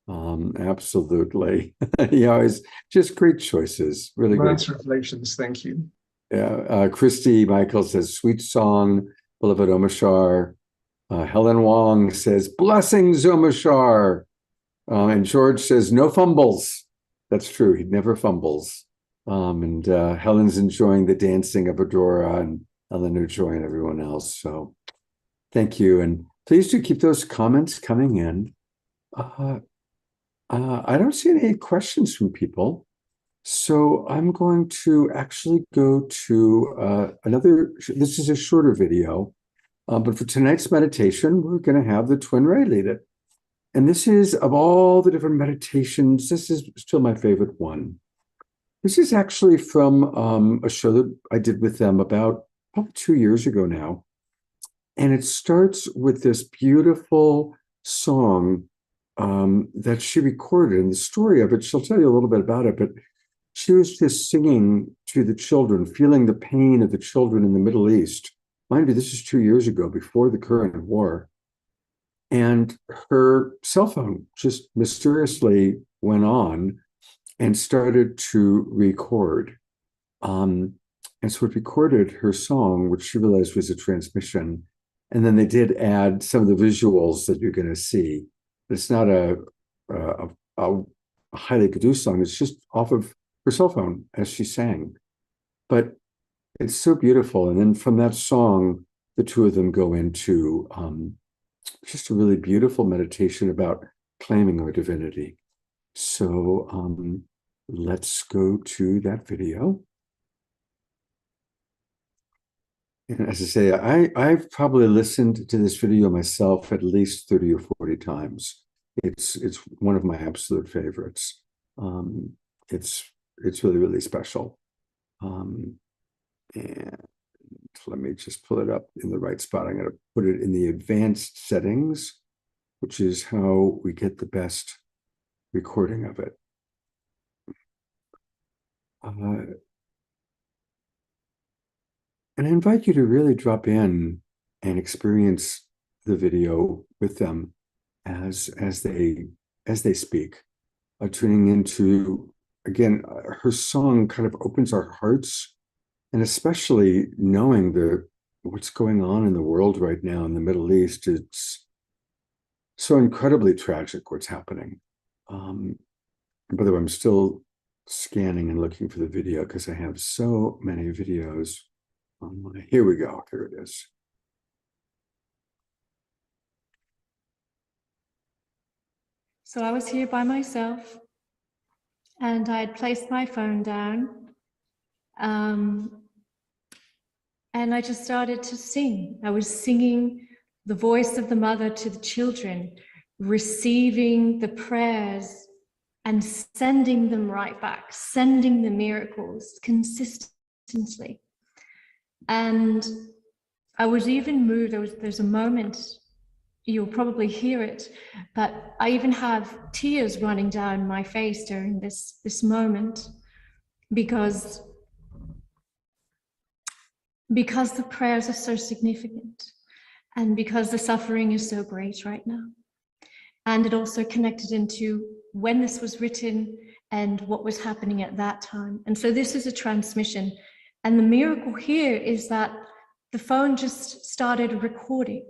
Absolutely. He always, just great choices. Really great. Nice reflections. Thank you. Yeah. Christy Michael says, sweet song, beloved Omashar. Helen Wong says, blessings, Omashar. And George says, no fumbles. That's true. He never fumbles. And Helen's enjoying the dancing of Adora, and Eleanor Joy and everyone else. So thank you. And please do keep those comments coming in. I don't see any questions from people. So I'm going to actually go to another, this is a shorter video, but for tonight's meditation, we're going to have the Twin Ray lead it. And this is, of all the different meditations, this is still my favorite one. This is actually from a show that I did with them about probably 2 years ago now. And it starts with this beautiful song that she recorded. And the story of it, she'll tell you a little bit about it, but she was just singing to the children, feeling the pain of the children in the Middle East. Mind you, this is 2 years ago, before the current war. And her cell phone just mysteriously went on and started to record. And so it recorded her song, which she realized was a transmission. And then they did add some of the visuals that you're going to see. It's not a highly produced song. It's just off of her cell phone as she sang. But it's so beautiful. And then from that song, the two of them go into just a really beautiful meditation about claiming our divinity. So let's go to that video. And as I say, I've probably listened to this video myself at least 30 or 40 times. It's one of my absolute favorites. It's really, really special. And let me just pull it up in the right spot. I'm going to put it in the advanced settings, which is how we get the best recording of it. And I invite you to really drop in and experience the video with them as they speak, tuning into, again, her song kind of opens our hearts, and especially knowing what's going on in the world right now in the Middle East. It's so incredibly tragic what's happening. By the way, I'm still scanning and looking for the video because I have so many videos. Here we go. Here it is. So I was here by myself, and I had placed my phone down, and I just started to sing. I was singing the voice of the mother to the children, receiving the prayers and sending them right back, sending the miracles consistently. And I was even moved. There's a moment, you'll probably hear it, but I even have tears running down my face during this moment, because the prayers are so significant, and because the suffering is so great right now. And it also connected into when this was written and what was happening at that time. And so this is a transmission. And the miracle here is that the phone just started recording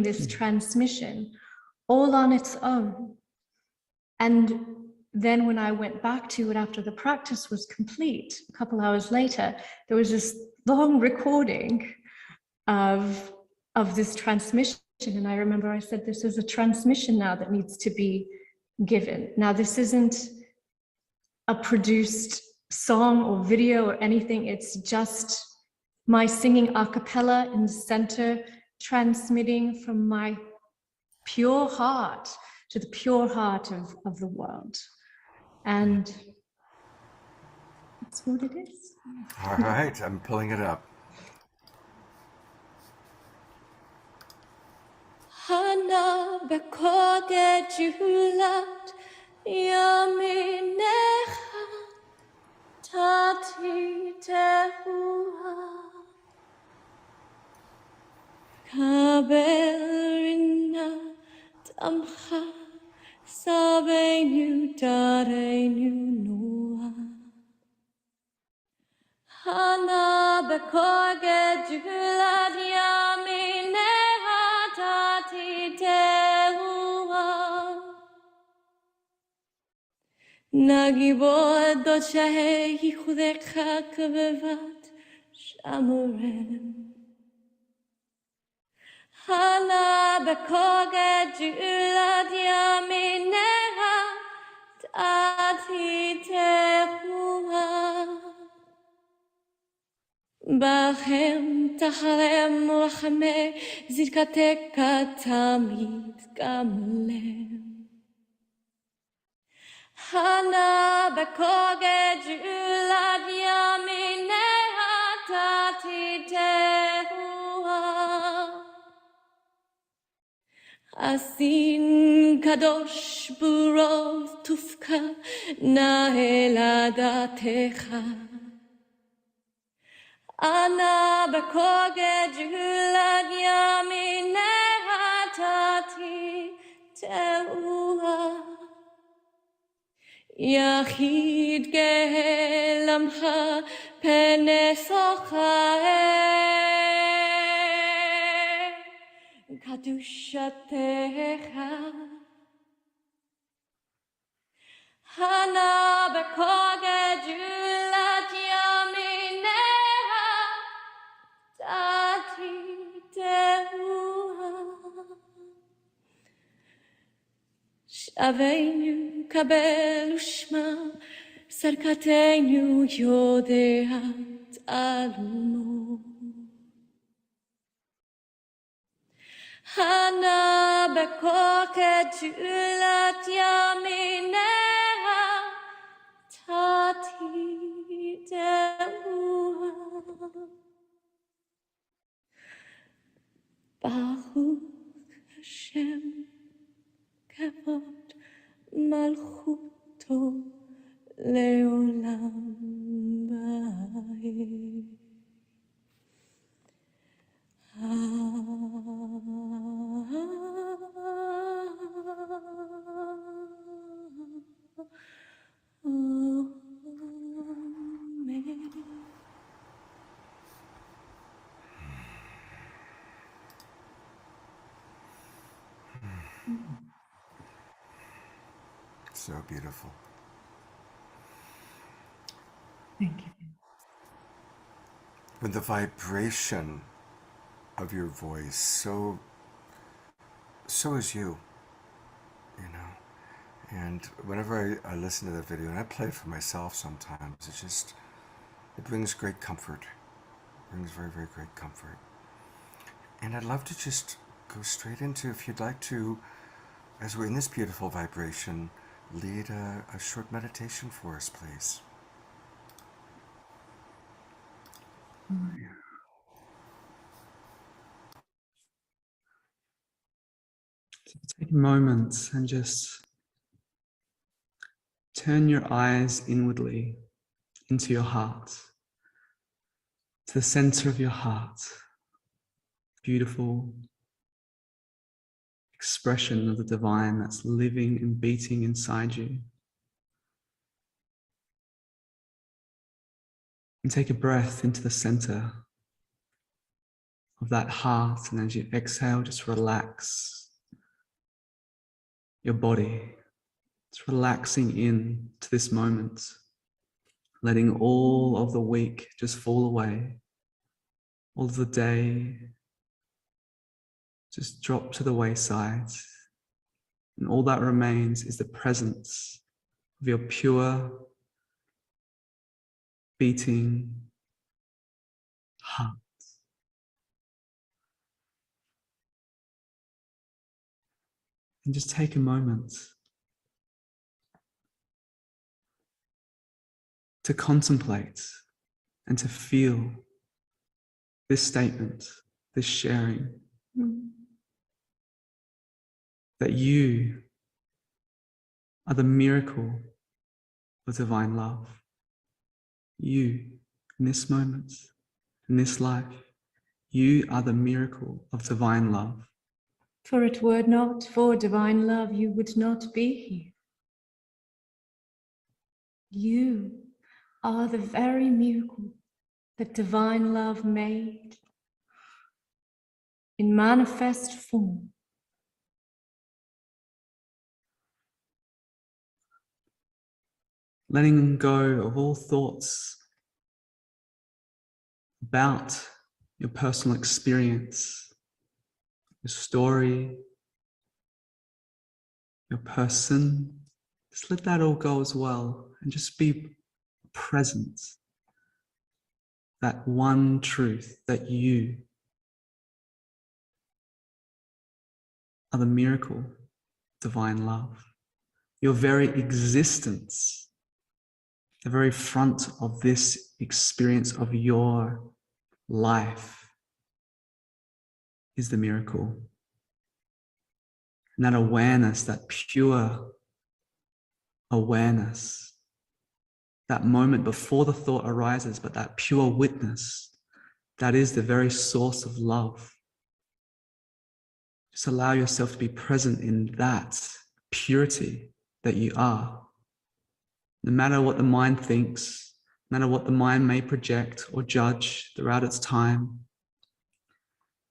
this transmission all on its own. And then when I went back to it after the practice was complete, a couple hours later, there was this long recording of this transmission. And I remember I said, this is a transmission now that needs to be given. Now, this isn't a produced song or video or anything. It's just my singing a cappella in the center, transmitting from my pure heart to the pure heart of the world. And that's what it is. All right, I'm pulling it up. Hana bekoge julat yaminecha tati tehua kaberina tamcha sabenu darenu noa Hana bekoge julat yaminecha tati tehua Nagibod do shahi khudecha kvevat shamurem Hana bekoge julat yaminecha tati tehua Bachem tacharem rachame zirkateka tamid gamlem Hana bekoge julat yaminecha tati tehua Asin kadosh burov tufka naeladatecha Ana bekoge julat yaminecha tati tehua Yachid gelamcha penesocha kadushatecha Hana bekoge Aveinu kabel ushma sarkatenu yodeat alumo. Hana bekoket ulat yamineha tati demuha. Baruch Hashem kavod malchuto leolam ba'ed. Amen. So beautiful. Thank you. With the vibration of your voice, so is you, you know. And whenever I listen to that video, and I play it for myself sometimes, it brings great comfort. It brings very, very great comfort. And I'd love to just go straight into, if you'd like to, as we're in this beautiful vibration, lead a short meditation for us, please. Take a moment and just turn your eyes inwardly into your heart, to the center of your heart. Beautiful expression of the divine that's living and beating inside you. And take a breath into the center of that heart, and as you exhale, just relax your body. It's relaxing in to this moment, letting all of the week just fall away, all of the day just drop to the wayside, and all that remains is the presence of your pure, beating heart. And just take a moment to contemplate and to feel this statement, this sharing, that you are the miracle of divine love. You, in this moment, in this life, you are the miracle of divine love. For it were not for divine love, you would not be here. You are the very miracle that divine love made in manifest form. Letting go of all thoughts about your personal experience, your story, your person. Just let that all go as well, and just be present. That one truth, that you are the miracle, divine love. Your very existence, the very front of this experience of your life is the miracle. And that awareness, that pure awareness, that moment before the thought arises, but that pure witness, that is the very source of love. Just allow yourself to be present in that purity that you are. No matter what the mind thinks, no matter what the mind may project or judge throughout its time,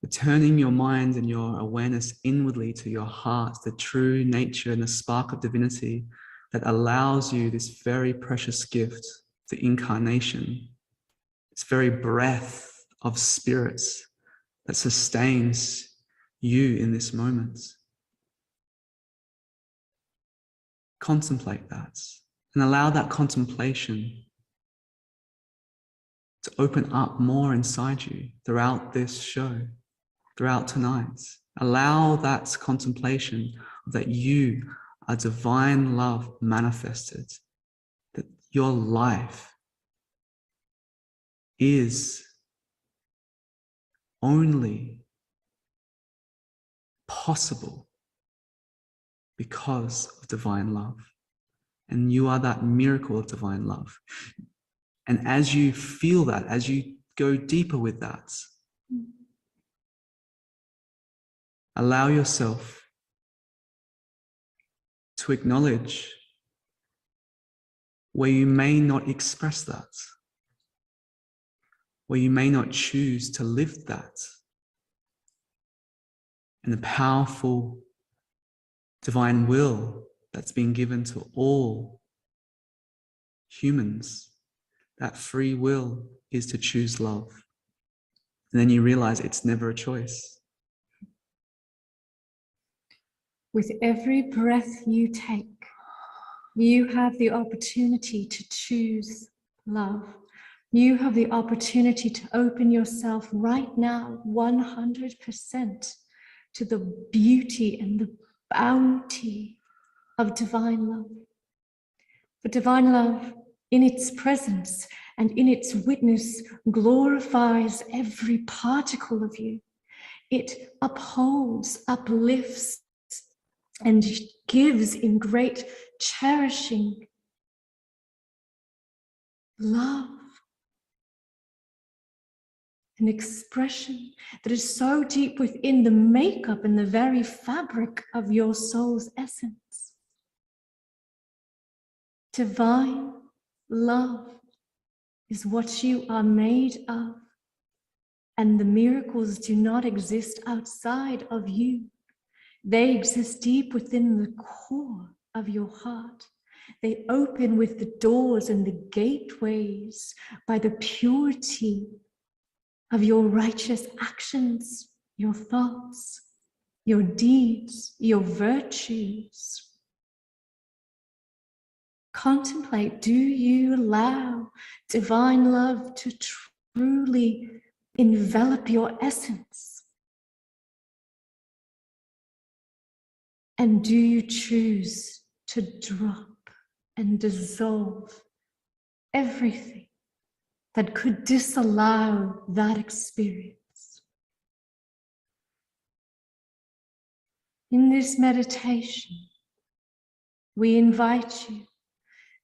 turning your mind and your awareness inwardly to your heart, the true nature and the spark of divinity that allows you this very precious gift, the incarnation, this very breath of spirit that sustains you in this moment. Contemplate that and allow that contemplation to open up more inside you throughout this show, throughout tonight. Allow that contemplation that you are divine love manifested, that your life is only possible because of divine love. And you are that miracle of divine love. And as you feel that, as you go deeper with that, allow yourself to acknowledge where you may not express that, where you may not choose to live that, and the powerful divine will that's been given to all humans. That free will is to choose love. And then you realize it's never a choice. With every breath you take, you have the opportunity to choose love. You have the opportunity to open yourself right now 100% to the beauty and the bounty of divine love. For divine love, in its presence and in its witness, glorifies every particle of you. It upholds, uplifts, and gives in great cherishing love. An expression that is so deep within the makeup and the very fabric of your soul's essence. Divine love is what you are made of, and the miracles do not exist outside of you. They exist deep within the core of your heart. They open with the doors and the gateways by the purity of your righteous actions, your thoughts, your deeds, your virtues. Contemplate, do you allow divine love to truly envelop your essence? And do you choose to drop and dissolve everything that could disallow that experience? In this meditation, we invite you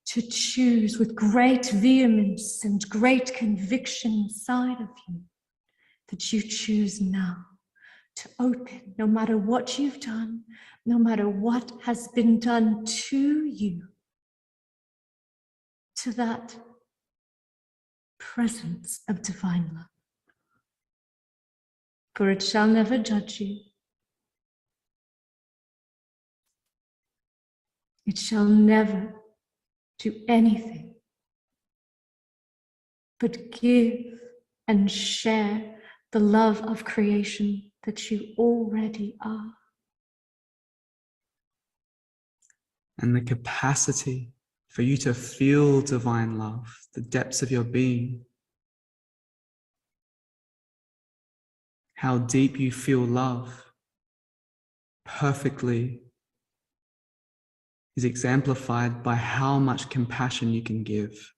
to choose with great vehemence and great conviction inside of you that you choose now to open, no matter what you've done, no matter what has been done to you, to that presence of divine love. For it shall never judge you. It shall never do anything but give and share the love of creation that you already are. And the capacity for you to feel divine love, the depths of your being, how deep you feel love perfectly is exemplified by how much compassion you can give.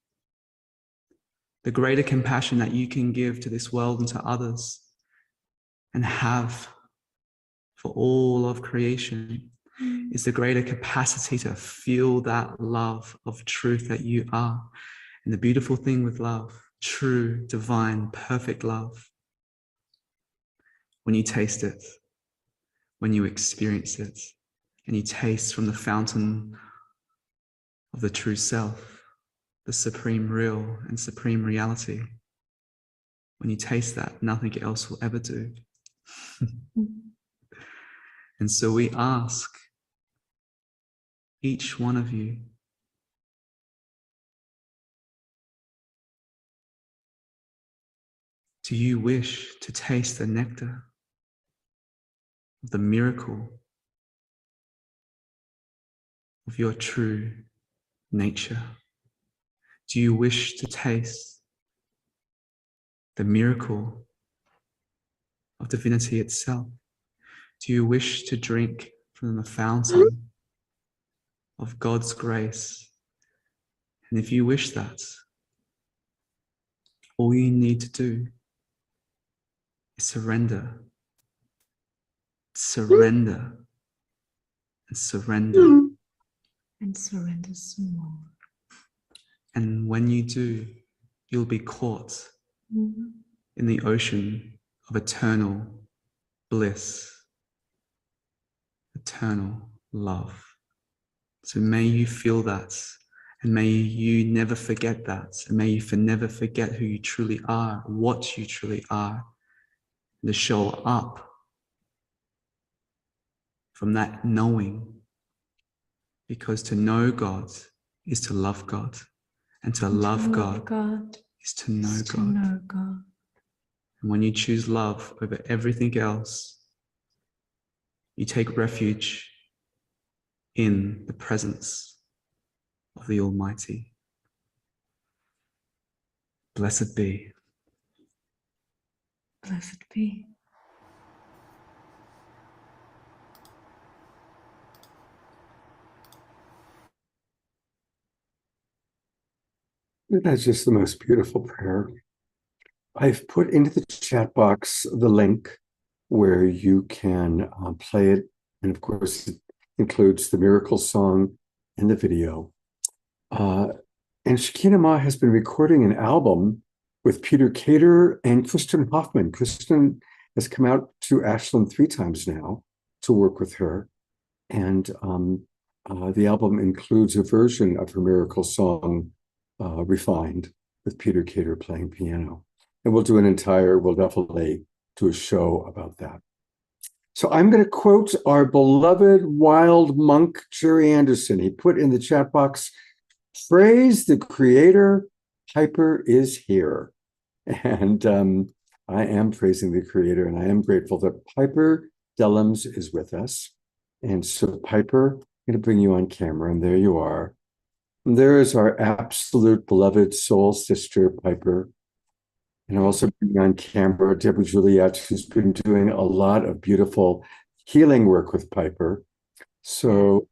The greater compassion that you can give to this world and to others and have for all of creation is the greater capacity to feel that love of truth that you are. And the beautiful thing with love, true, divine, perfect love, when you taste it, when you experience it, and you taste from the fountain of the true self, the supreme real and supreme reality. When you taste that, nothing else will ever do. And so we ask each one of you do you wish to taste the nectar of the miracle of your true nature? Do you wish to taste the miracle of divinity itself? Do you wish to drink from the fountain of God's grace? And if you wish that, all you need to do is surrender, surrender, and surrender. And surrender some more. And when you do, you'll be caught in the ocean of eternal bliss, eternal love. So may you feel that, and may you never forget that, and may you never forget who you truly are, what you truly are, and to show up from that knowing, because to know God is to love God, and to love God is to know God. And when you choose love over everything else, you take refuge in the presence of the Almighty. Blessed be. Blessed be. That's just the most beautiful prayer. I've put into the chat box the link where you can play it. And of course, it includes the miracle song and the video. And Shekinah Ma has been recording an album with Peter Cater and Kristen Hoffman. Kristen has come out to Ashland 3 times now to work with her. And the album includes a version of her miracle song, Refined, with Peter Cater playing piano. And we'll definitely do a show about that. So I'm going to quote our beloved wild monk, Jerry Anderson. He put in the chat box, "Praise the Creator, Piper is here." And I am praising the Creator, and I am grateful that Piper Dellums is with us. And so, Piper, I'm going to bring you on camera, and there you are. And there is our absolute beloved soul sister, Piper. And I'm also bringing on camera Deborah Juliet, who's been doing a lot of beautiful healing work with Piper. So,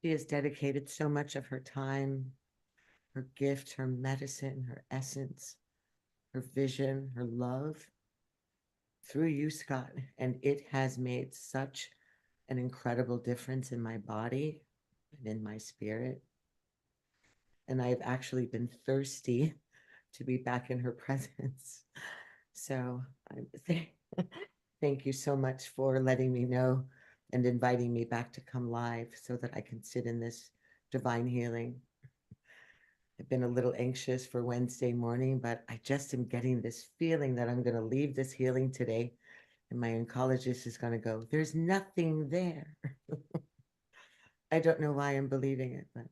She has dedicated so much of her time, her gift, her medicine, her essence, her vision, her love through you, Scott. And it has made such an incredible difference in my body and in my spirit. And I've actually been thirsty to be back in her presence. So thank you so much for letting me know and inviting me back to come live so that I can sit in this divine healing. I've been a little anxious for Wednesday morning, but I just am getting this feeling that I'm going to leave this healing today and my oncologist is going to go, "There's nothing there." I don't know why I'm believing it, but.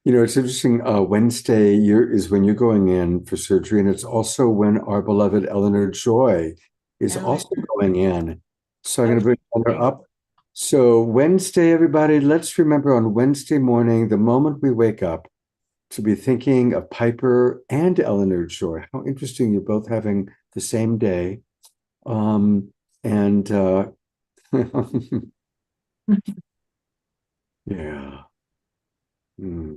You know, it's interesting. Wednesday is when you're going in for surgery, and it's also when our beloved Eleanor Joy is also going in. So I'm going to bring Eleanor up. So Wednesday, everybody, let's remember on Wednesday morning, the moment we wake up, to be thinking of Piper and Eleanor Joy. How interesting, you're both having the same day. Yeah.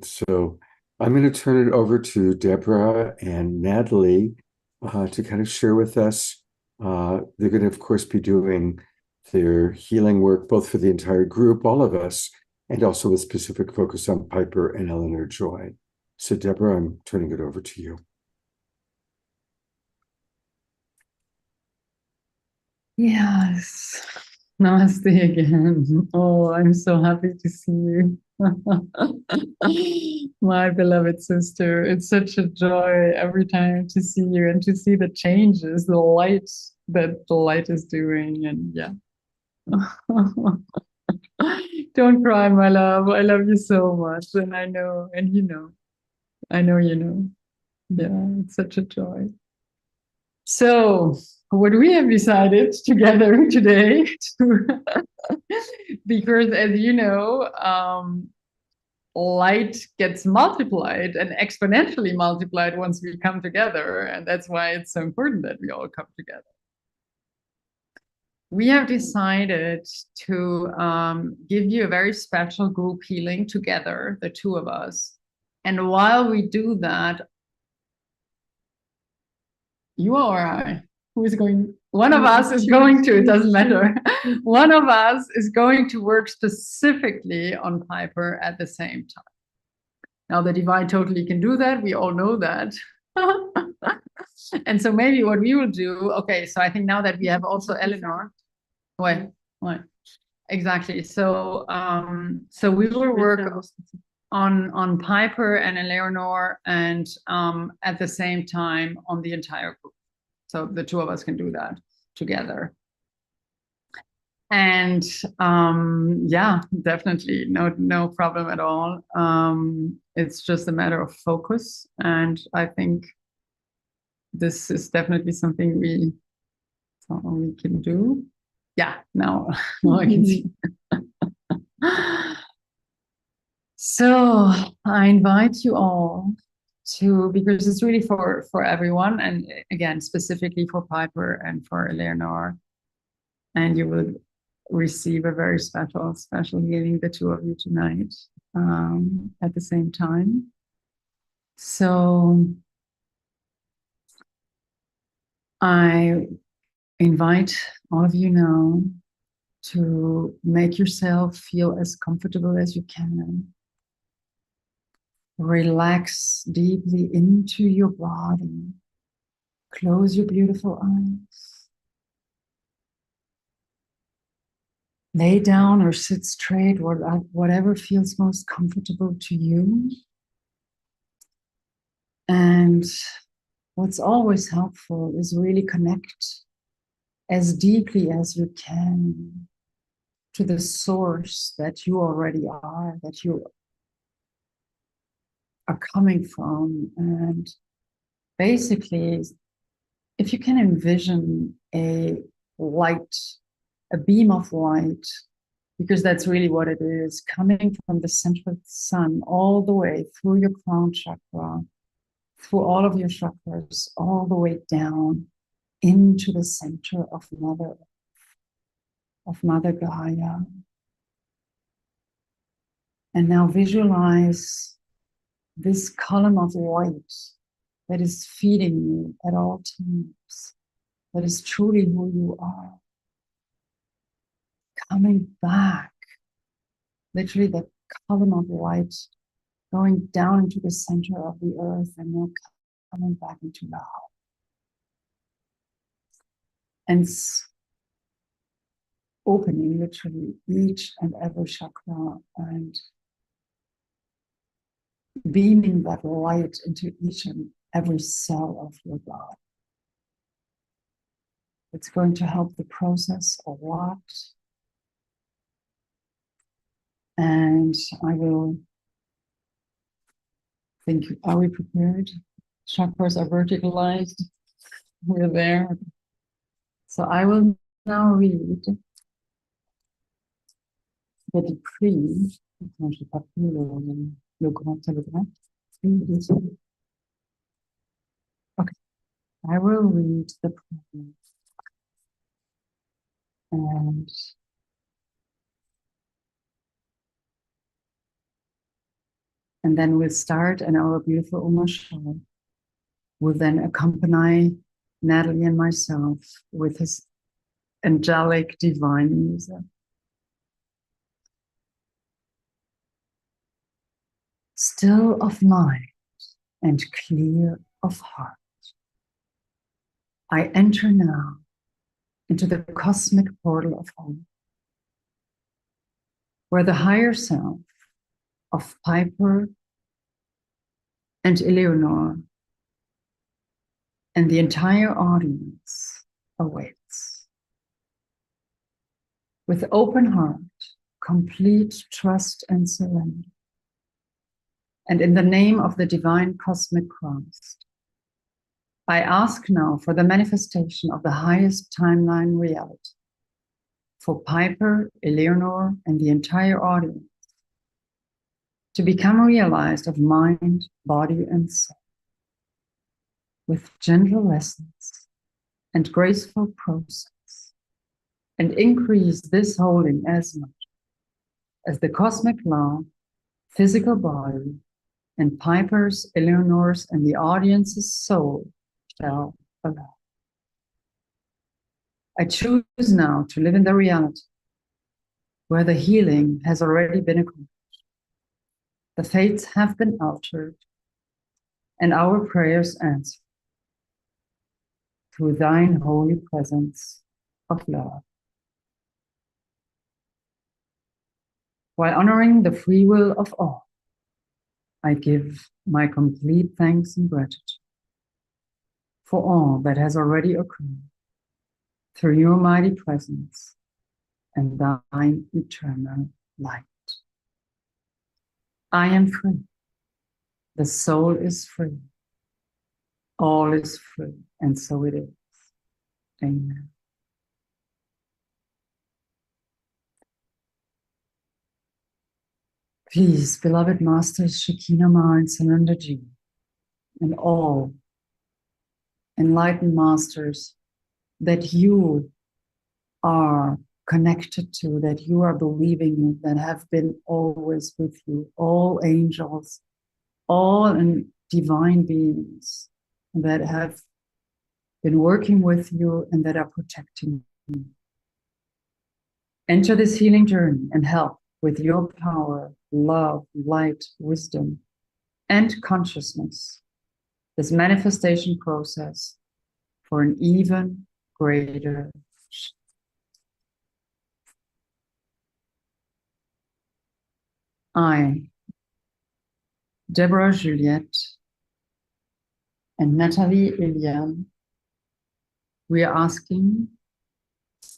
So I'm going to turn it over to Deborah and Natalie to kind of share with us. They're going to, of course, be doing their healing work, both for the entire group, all of us, and also with specific focus on Piper and Eleanor Joy. So Deborah, I'm turning it over to you. Yes. Namaste again. Oh, I'm so happy to see you. My beloved sister. It's such a joy every time to see you and to see the changes, the light that the light is doing. And yeah. Don't cry, my love. I love you so much. And I know, and you know. I know you know. Yeah, it's such a joy. So what we have decided together today, because as you know, light gets multiplied and exponentially multiplied once we come together. And that's why it's so important that we all come together. We have decided to give you a very special group healing together, the two of us. And while we do that, you or I, who is going, one of us is going to, it doesn't matter. One of us is going to work specifically on Piper at the same time. Now the divine totally can do that. We all know that. And so maybe what we will do, okay, so I think now that we have also Eleanor, what? Exactly. So, so we will work on Piper and Eleanor, and at the same time on the entire group. So the two of us can do that together. And yeah, definitely no problem at all. It's just a matter of focus, and I think this is definitely something we can do. Yeah, now I can see. So I invite you all to, because it's really for everyone, and again, specifically for Piper and for Eleanor, and you will receive a very special healing, the two of you tonight, at the same time. So I invite all of you now to make yourself feel as comfortable as you can. Relax deeply into your body. Close your beautiful eyes. Lay down or sit straight, whatever feels most comfortable to you. And what's always helpful is really connect as deeply as you can to the source that you already are, that you are coming from. And basically, if you can envision a light, a beam of light, because that's really what it is, coming from the center of the sun all the way through your crown chakra, through all of your chakras, all the way down into the center of Mother Gaia. And now visualize this column of light that is feeding you at all times, that is truly who you are, coming back, literally the column of light going down into the center of the earth and now coming back into love. And opening literally each and every chakra and beaming that light into each and every cell of your body. It's going to help the process a lot. And I will think, are we prepared? Chakras are verticalized. We're there. So I will now read the decree. Okay, I will read the prayer. And then we'll start, and our beautiful Oma Shah will then accompany Natalie and myself with his angelic divine music. Still of mind and clear of heart, I enter now into the cosmic portal of home, where the higher self of Piper and Eleanor and the entire audience awaits. With open heart, complete trust and surrender, and in the name of the divine cosmic Christ, I ask now for the manifestation of the highest timeline reality for Piper, Eleanor, and the entire audience to become realized of mind, body, and soul with gentle lessons and graceful process, and increase this holding as much as the cosmic law, physical body, and Piper's, Eleanor's, and the audience's soul shall allow. I choose now to live in the reality where the healing has already been accomplished. The fates have been altered and our prayers answered through thine holy presence of love. While honoring the free will of all, I give my complete thanks and gratitude for all that has already occurred through your mighty presence and thine eternal light. I am free. The soul is free. All is free, and so it is. Amen. Please, beloved masters, Shekinah Ma and Sanandaji, and all enlightened masters that you are connected to, that you are believing in, that have been always with you, all angels, all in divine beings that have been working with you and that are protecting you. Enter this healing journey and help with your power, love, light, wisdom, and consciousness, this manifestation process for an even greater shift. I, Deborah Juliette, and Natalie Eliane, we are asking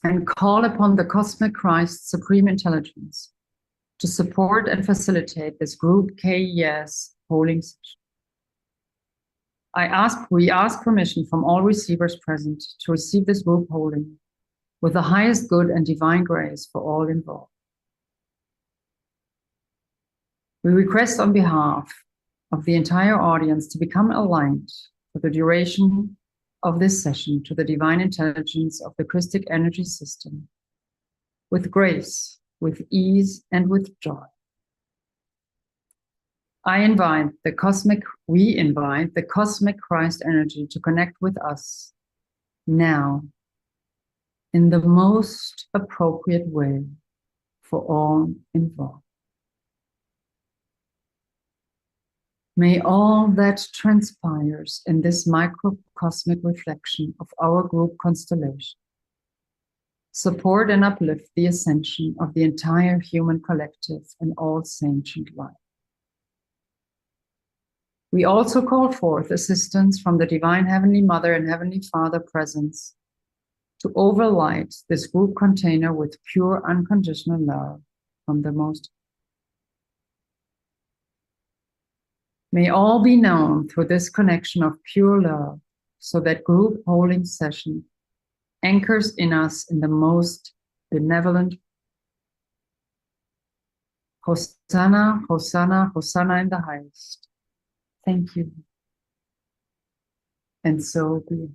and call upon the Cosmic Christ Supreme Intelligence to support and facilitate this group KES holding session. We ask permission from all receivers present to receive this group holding with the highest good and divine grace for all involved. We request on behalf of the entire audience to become aligned for the duration of this session to the divine intelligence of the Christic energy system, with grace, with ease, and with joy. We invite the cosmic Christ energy to connect with us now in the most appropriate way for all involved. May all that transpires in this microcosmic reflection of our group constellation support and uplift the ascension of the entire human collective and all sentient life. We also call forth assistance from the Divine Heavenly Mother and Heavenly Father presence to overlight this group container with pure unconditional love from the Most High. May all be known through this connection of pure love, so that group holding session anchors in us in the most benevolent. Hosanna, Hosanna, Hosanna in the highest. Thank you. And so be it.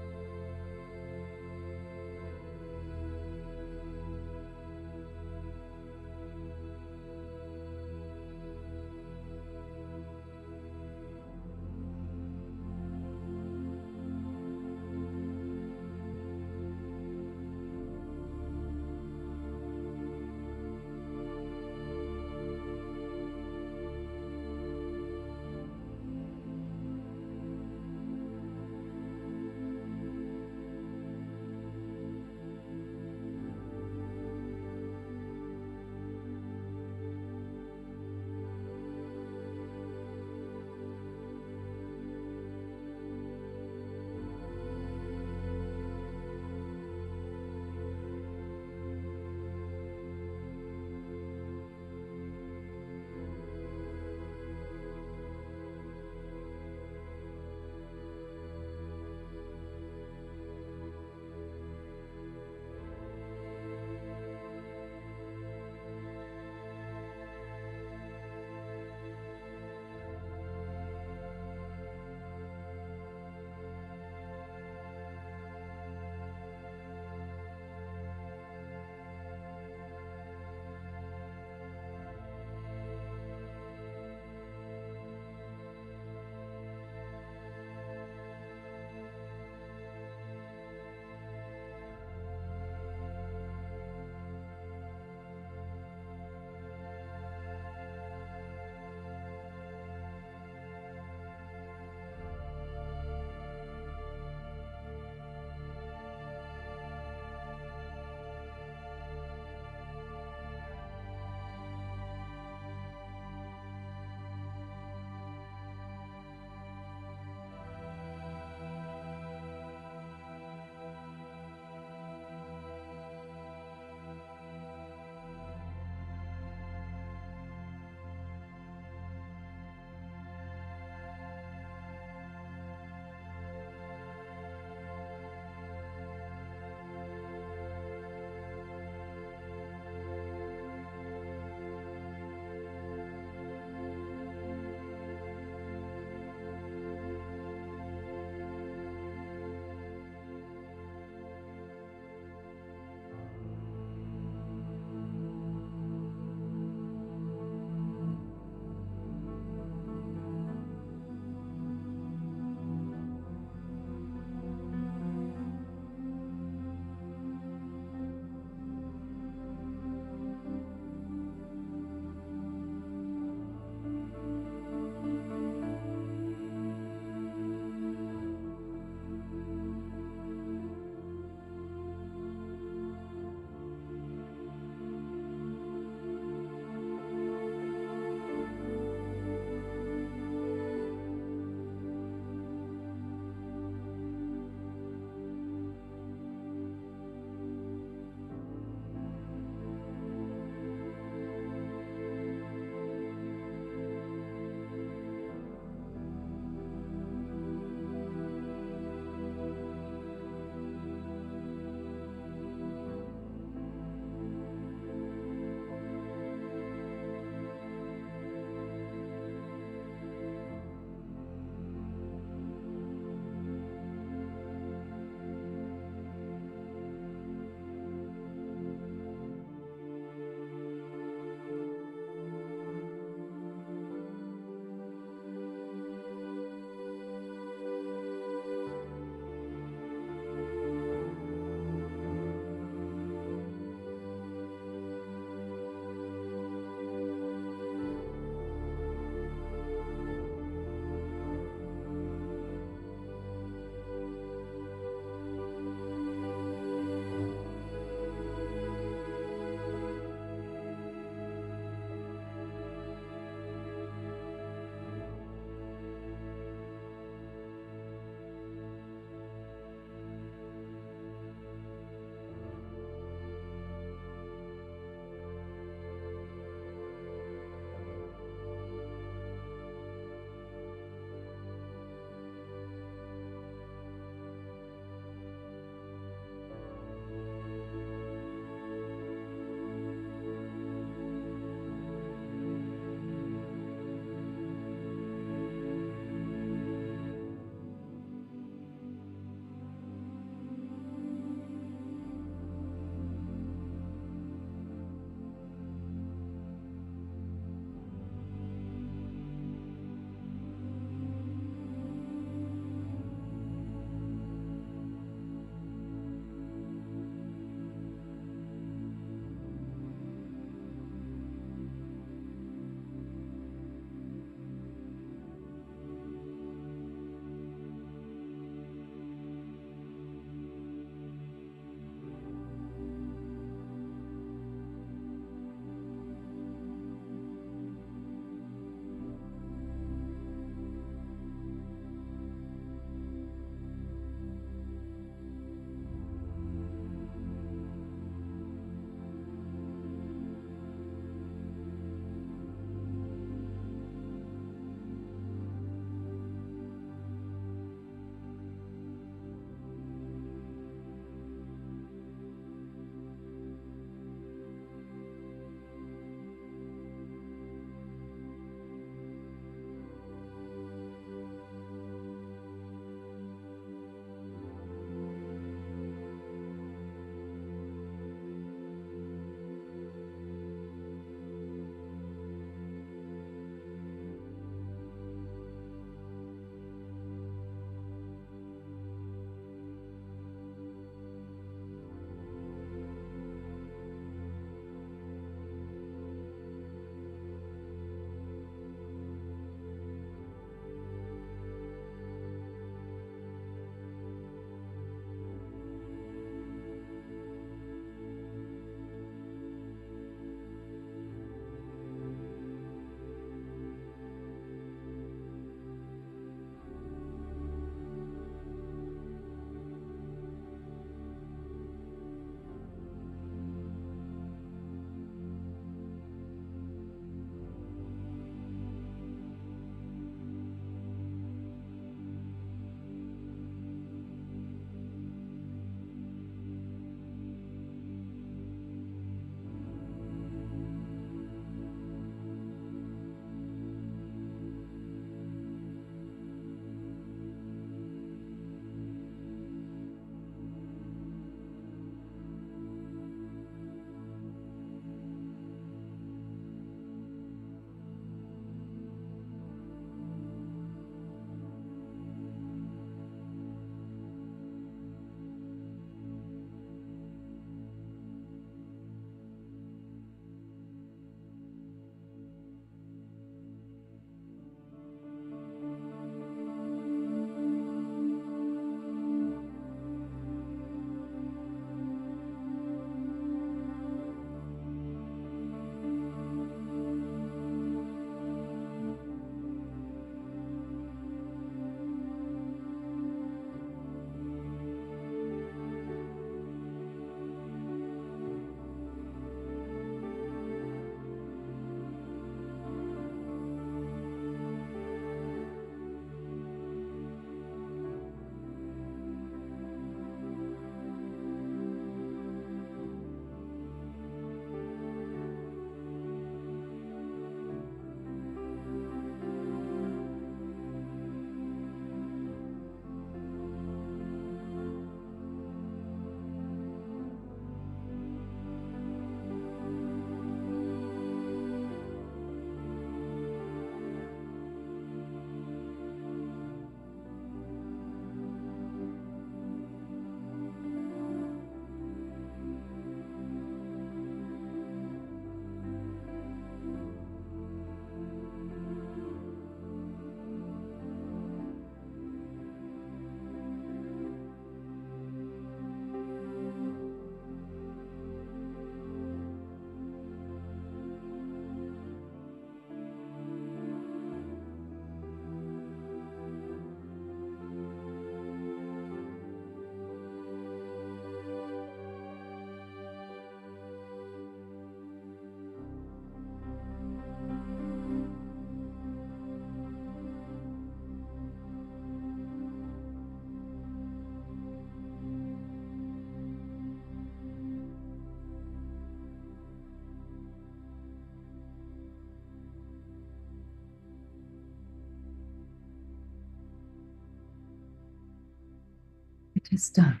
It is done.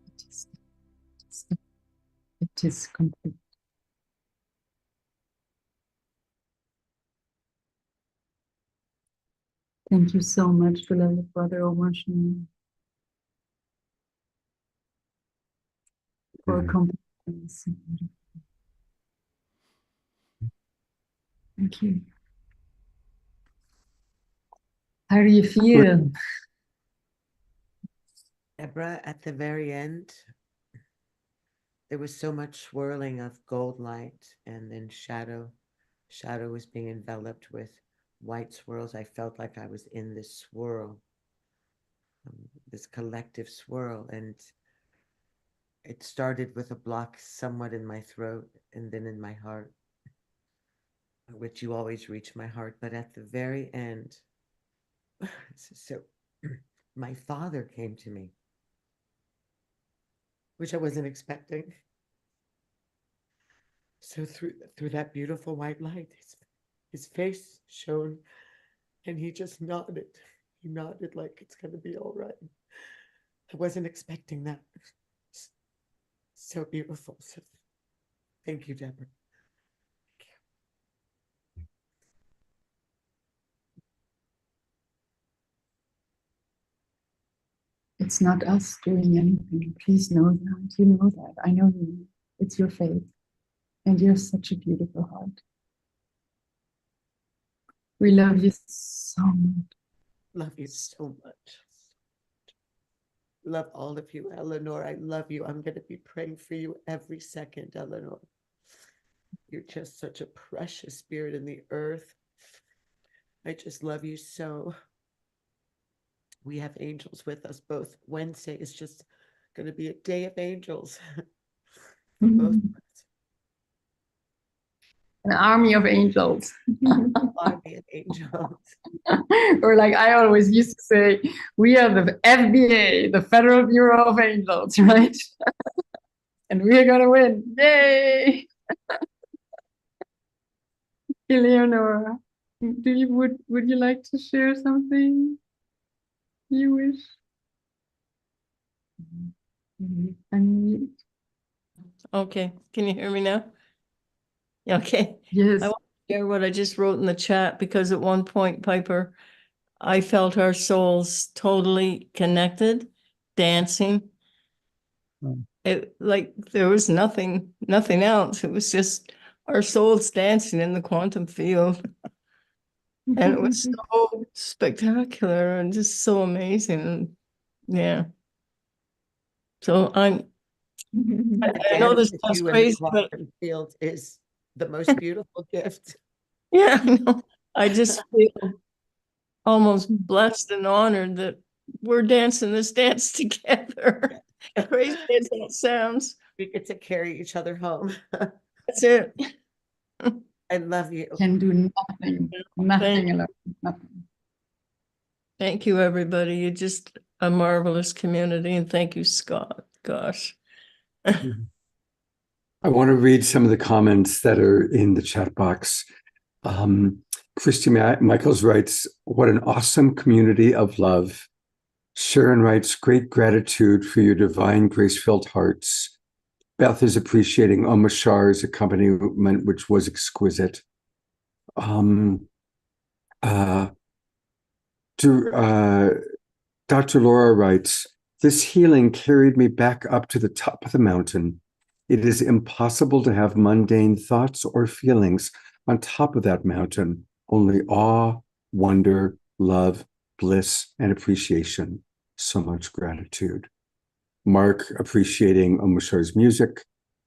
It is done. It is done. It is complete. Thank you so much, beloved Brother Omarshmi, for accompanying us. Thank you. How do you feel? Deborah, at the very end, there was so much swirling of gold light and then shadow. Shadow was being enveloped with white swirls. I felt like I was in this swirl, this collective swirl. And it started with a block somewhat in my throat and then in my heart, which you always reach my heart. But at the very end, so my father came to me, which I wasn't expecting. So through that beautiful white light, his face shone, and he just nodded. He nodded like it's going to be all right. I wasn't expecting that. So beautiful. So thank you, Deborah. It's not us doing anything. Please know that. You know that. I know you. It's your faith. And you're such a beautiful heart. We love you so much. Love you so much. Love all of you, Eleanor. I love you. I'm going to be praying for you every second, Eleanor. You're just such a precious spirit in the earth. I just love you so. We have angels with us both. Wednesday is just going to be a day of angels. For both of us. An army of angels. Army of angels. Or like I always used to say, we are the FBA, the Federal Bureau of Angels, right? And we are gonna win. Yay! Eleonora, would you like to share something you wish? Unmute. Okay, can you hear me now? Okay. Yes. I want to share what I just wrote in the chat, because at one point, Piper, I felt our souls totally connected, dancing. It like there was nothing else. It was just our souls dancing in the quantum field. And it was so spectacular and just so amazing. And yeah. So I know this sounds crazy, but field is the most beautiful gift. yeah, I know. I just feel almost blessed and honored that we're dancing this dance together. Crazy as that sounds. We get to carry each other home. That's it. I love you. Can do nothing. Nothing alone. Nothing. Thank you, everybody. You're just a marvelous community, and thank you, Scott. Gosh. I want to read some of the comments that are in the chat box. Christy Michaels writes, what an awesome community of love. Sharon writes, great gratitude for your divine grace-filled hearts. Beth is appreciating Omashar's accompaniment, which was exquisite. Dr. Laura writes, this healing carried me back up to the top of the mountain. It is impossible to have mundane thoughts or feelings on top of that mountain, only awe, wonder, love, bliss, and appreciation. So much gratitude. Mark appreciating Omashar's music.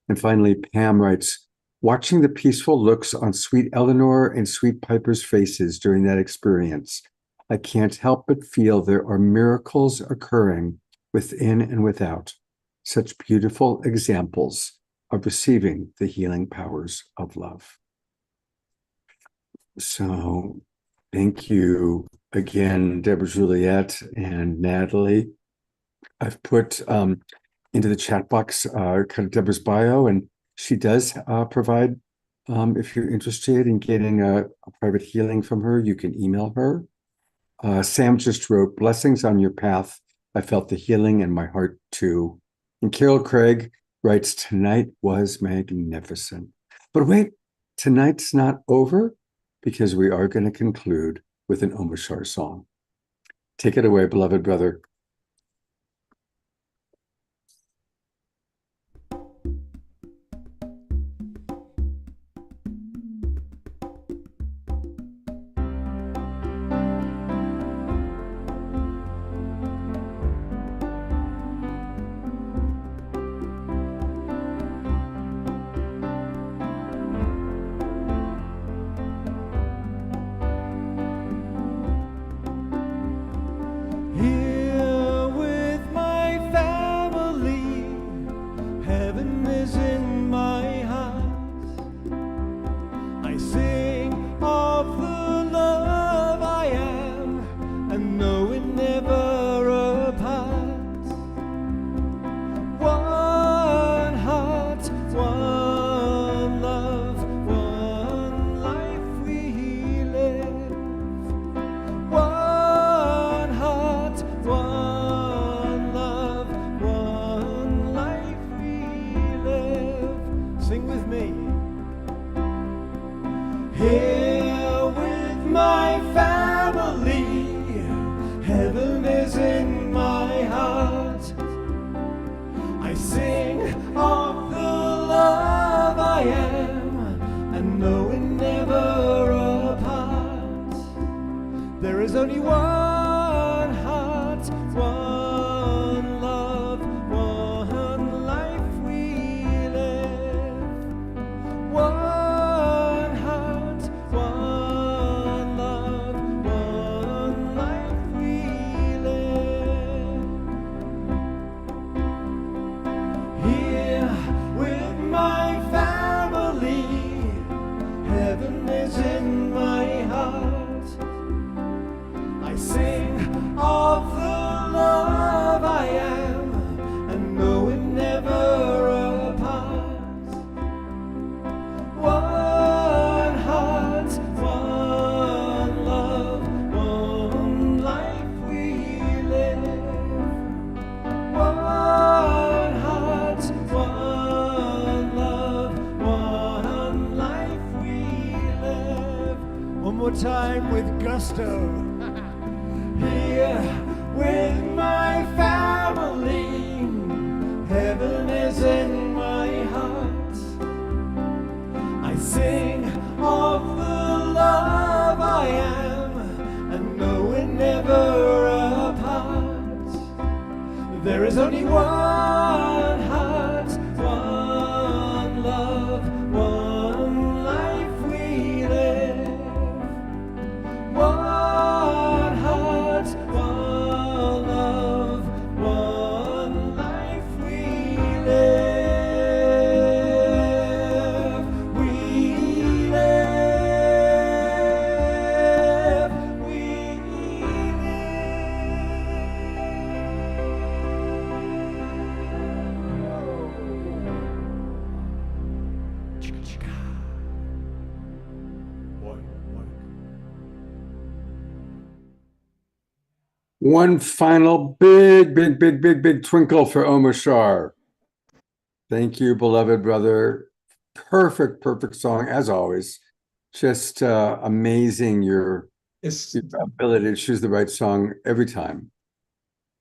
And finally, Pam writes, watching the peaceful looks on sweet Eleanor and sweet Piper's faces during that experience, I can't help but feel there are miracles occurring within and without. Such beautiful examples of receiving the healing powers of love. So thank you again, Deborah Juliet and Natalie. I've put into the chat box kind of Deborah's bio, and she does provide, if you're interested in getting a private healing from her, you can email her. Sam just wrote, blessings on your path I felt the healing in my heart too. And Carol Craig writes, tonight was magnificent. But wait, tonight's not over, because we are going to conclude with an Om Shar song. Take it away, beloved brother. Here with my family, heaven is in my heart. I sing of the love I am, and know it never apart. One heart, one love, one life we live. One heart, one love, one life we live. Sing with me. Here with my family, heaven is in my heart. I sing of the love I am, and know it never apart. There is only one heart, one love, one life we live. One heart, one love, one life we live. Here with my family, heaven is in my heart. I sing of the love I am, and know it never apart. One heart, one love, one life we live. One heart, one love, one life we live. One more time with gusto. Here with my family, heaven is in my heart. I sing of the love I am, and know it never apart. There is only one heart, one love, one life we live. One heart, one love, one life we live. We live. We One final big twinkle for Om Shar. Thank you, beloved brother. Perfect song, as always. Just amazing your ability to choose the right song every time.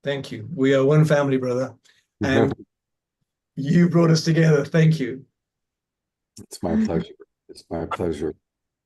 Thank you. We are one family, brother. And you brought us together. Thank you. It's my pleasure. It's my pleasure.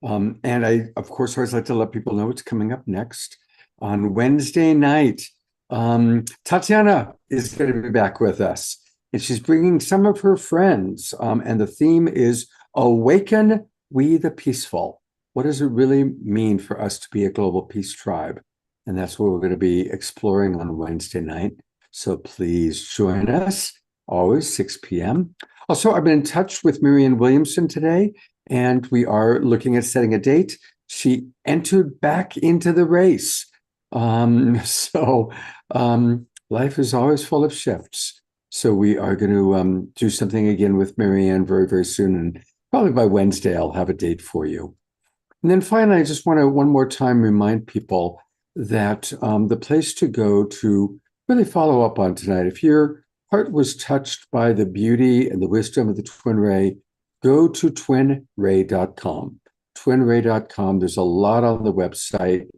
And I, of course, always like to let people know what's coming up next. On Wednesday night, Tatiana is going to be back with us, and she's bringing some of her friends. And the theme is Awaken We the Peaceful. What does it really mean for us to be a global peace tribe? And that's what we're going to be exploring on Wednesday night. So please join us, always 6 p.m. Also, I've been in touch with Marianne Williamson today, and we are looking at setting a date. She entered back into the race. Life is always full of shifts. So we are going to do something again with Marianne very soon. And probably by Wednesday, I'll have a date for you. And then finally, I just want to one more time remind people that the place to go to really follow up on tonight. If your heart was touched by the beauty and the wisdom of the Twin Ray, go to twinray.com. Twinray.com. There's a lot on the website,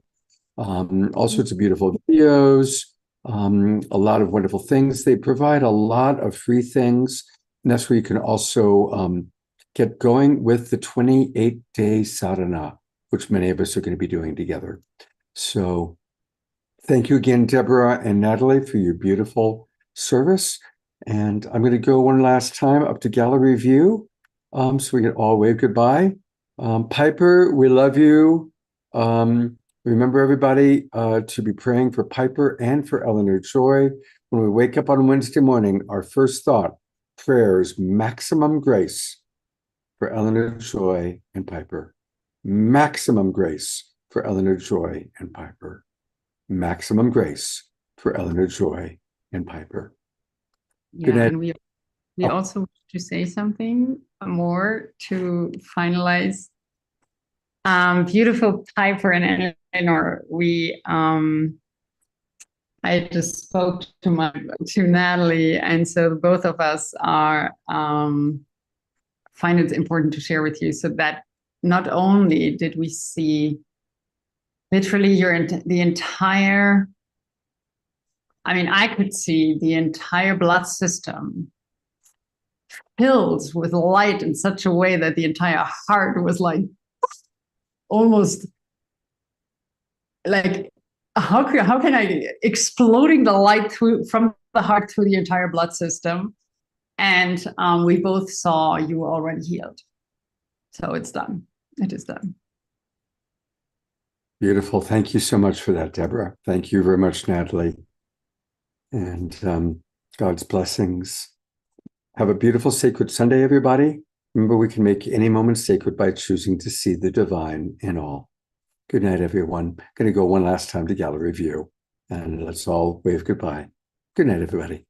all sorts of beautiful videos, a lot of wonderful things. They provide a lot of free things. And that's where you can also get going with the 28-day sadhana, which many of us are going to be doing together. So thank you again, Deborah and Natalie, for your beautiful service. And I'm going to go one last time up to gallery view so we can all wave goodbye. Piper, we love you. Remember, everybody, to be praying for Piper and for Eleanor Joy. When we wake up on Wednesday morning, our first thought, prayers, maximum grace for Eleanor Joy and Piper. Maximum grace for Eleanor Joy and Piper. Maximum grace for Eleanor Joy and Piper. Good Yeah, night. and we also want to say something more to finalize. Beautiful Piper and Eleanor, I just spoke to Natalie, and so both of us are find it important to share with you, so that not only did we see literally the entire, I mean, I could see the entire blood system filled with light in such a way that the entire heart was like almost like, how can I exploding the light from the heart through the entire blood system. And we both saw you were already healed. So it's done. It is done. Beautiful. Thank you so much for that, Deborah. Thank you very much, Natalie. And God's blessings. Have a beautiful sacred Sunday, everybody. Remember, we can make any moment sacred by choosing to see the divine in all. Good night, everyone. Going to go one last time to gallery view, and let's all wave goodbye. Good night, everybody.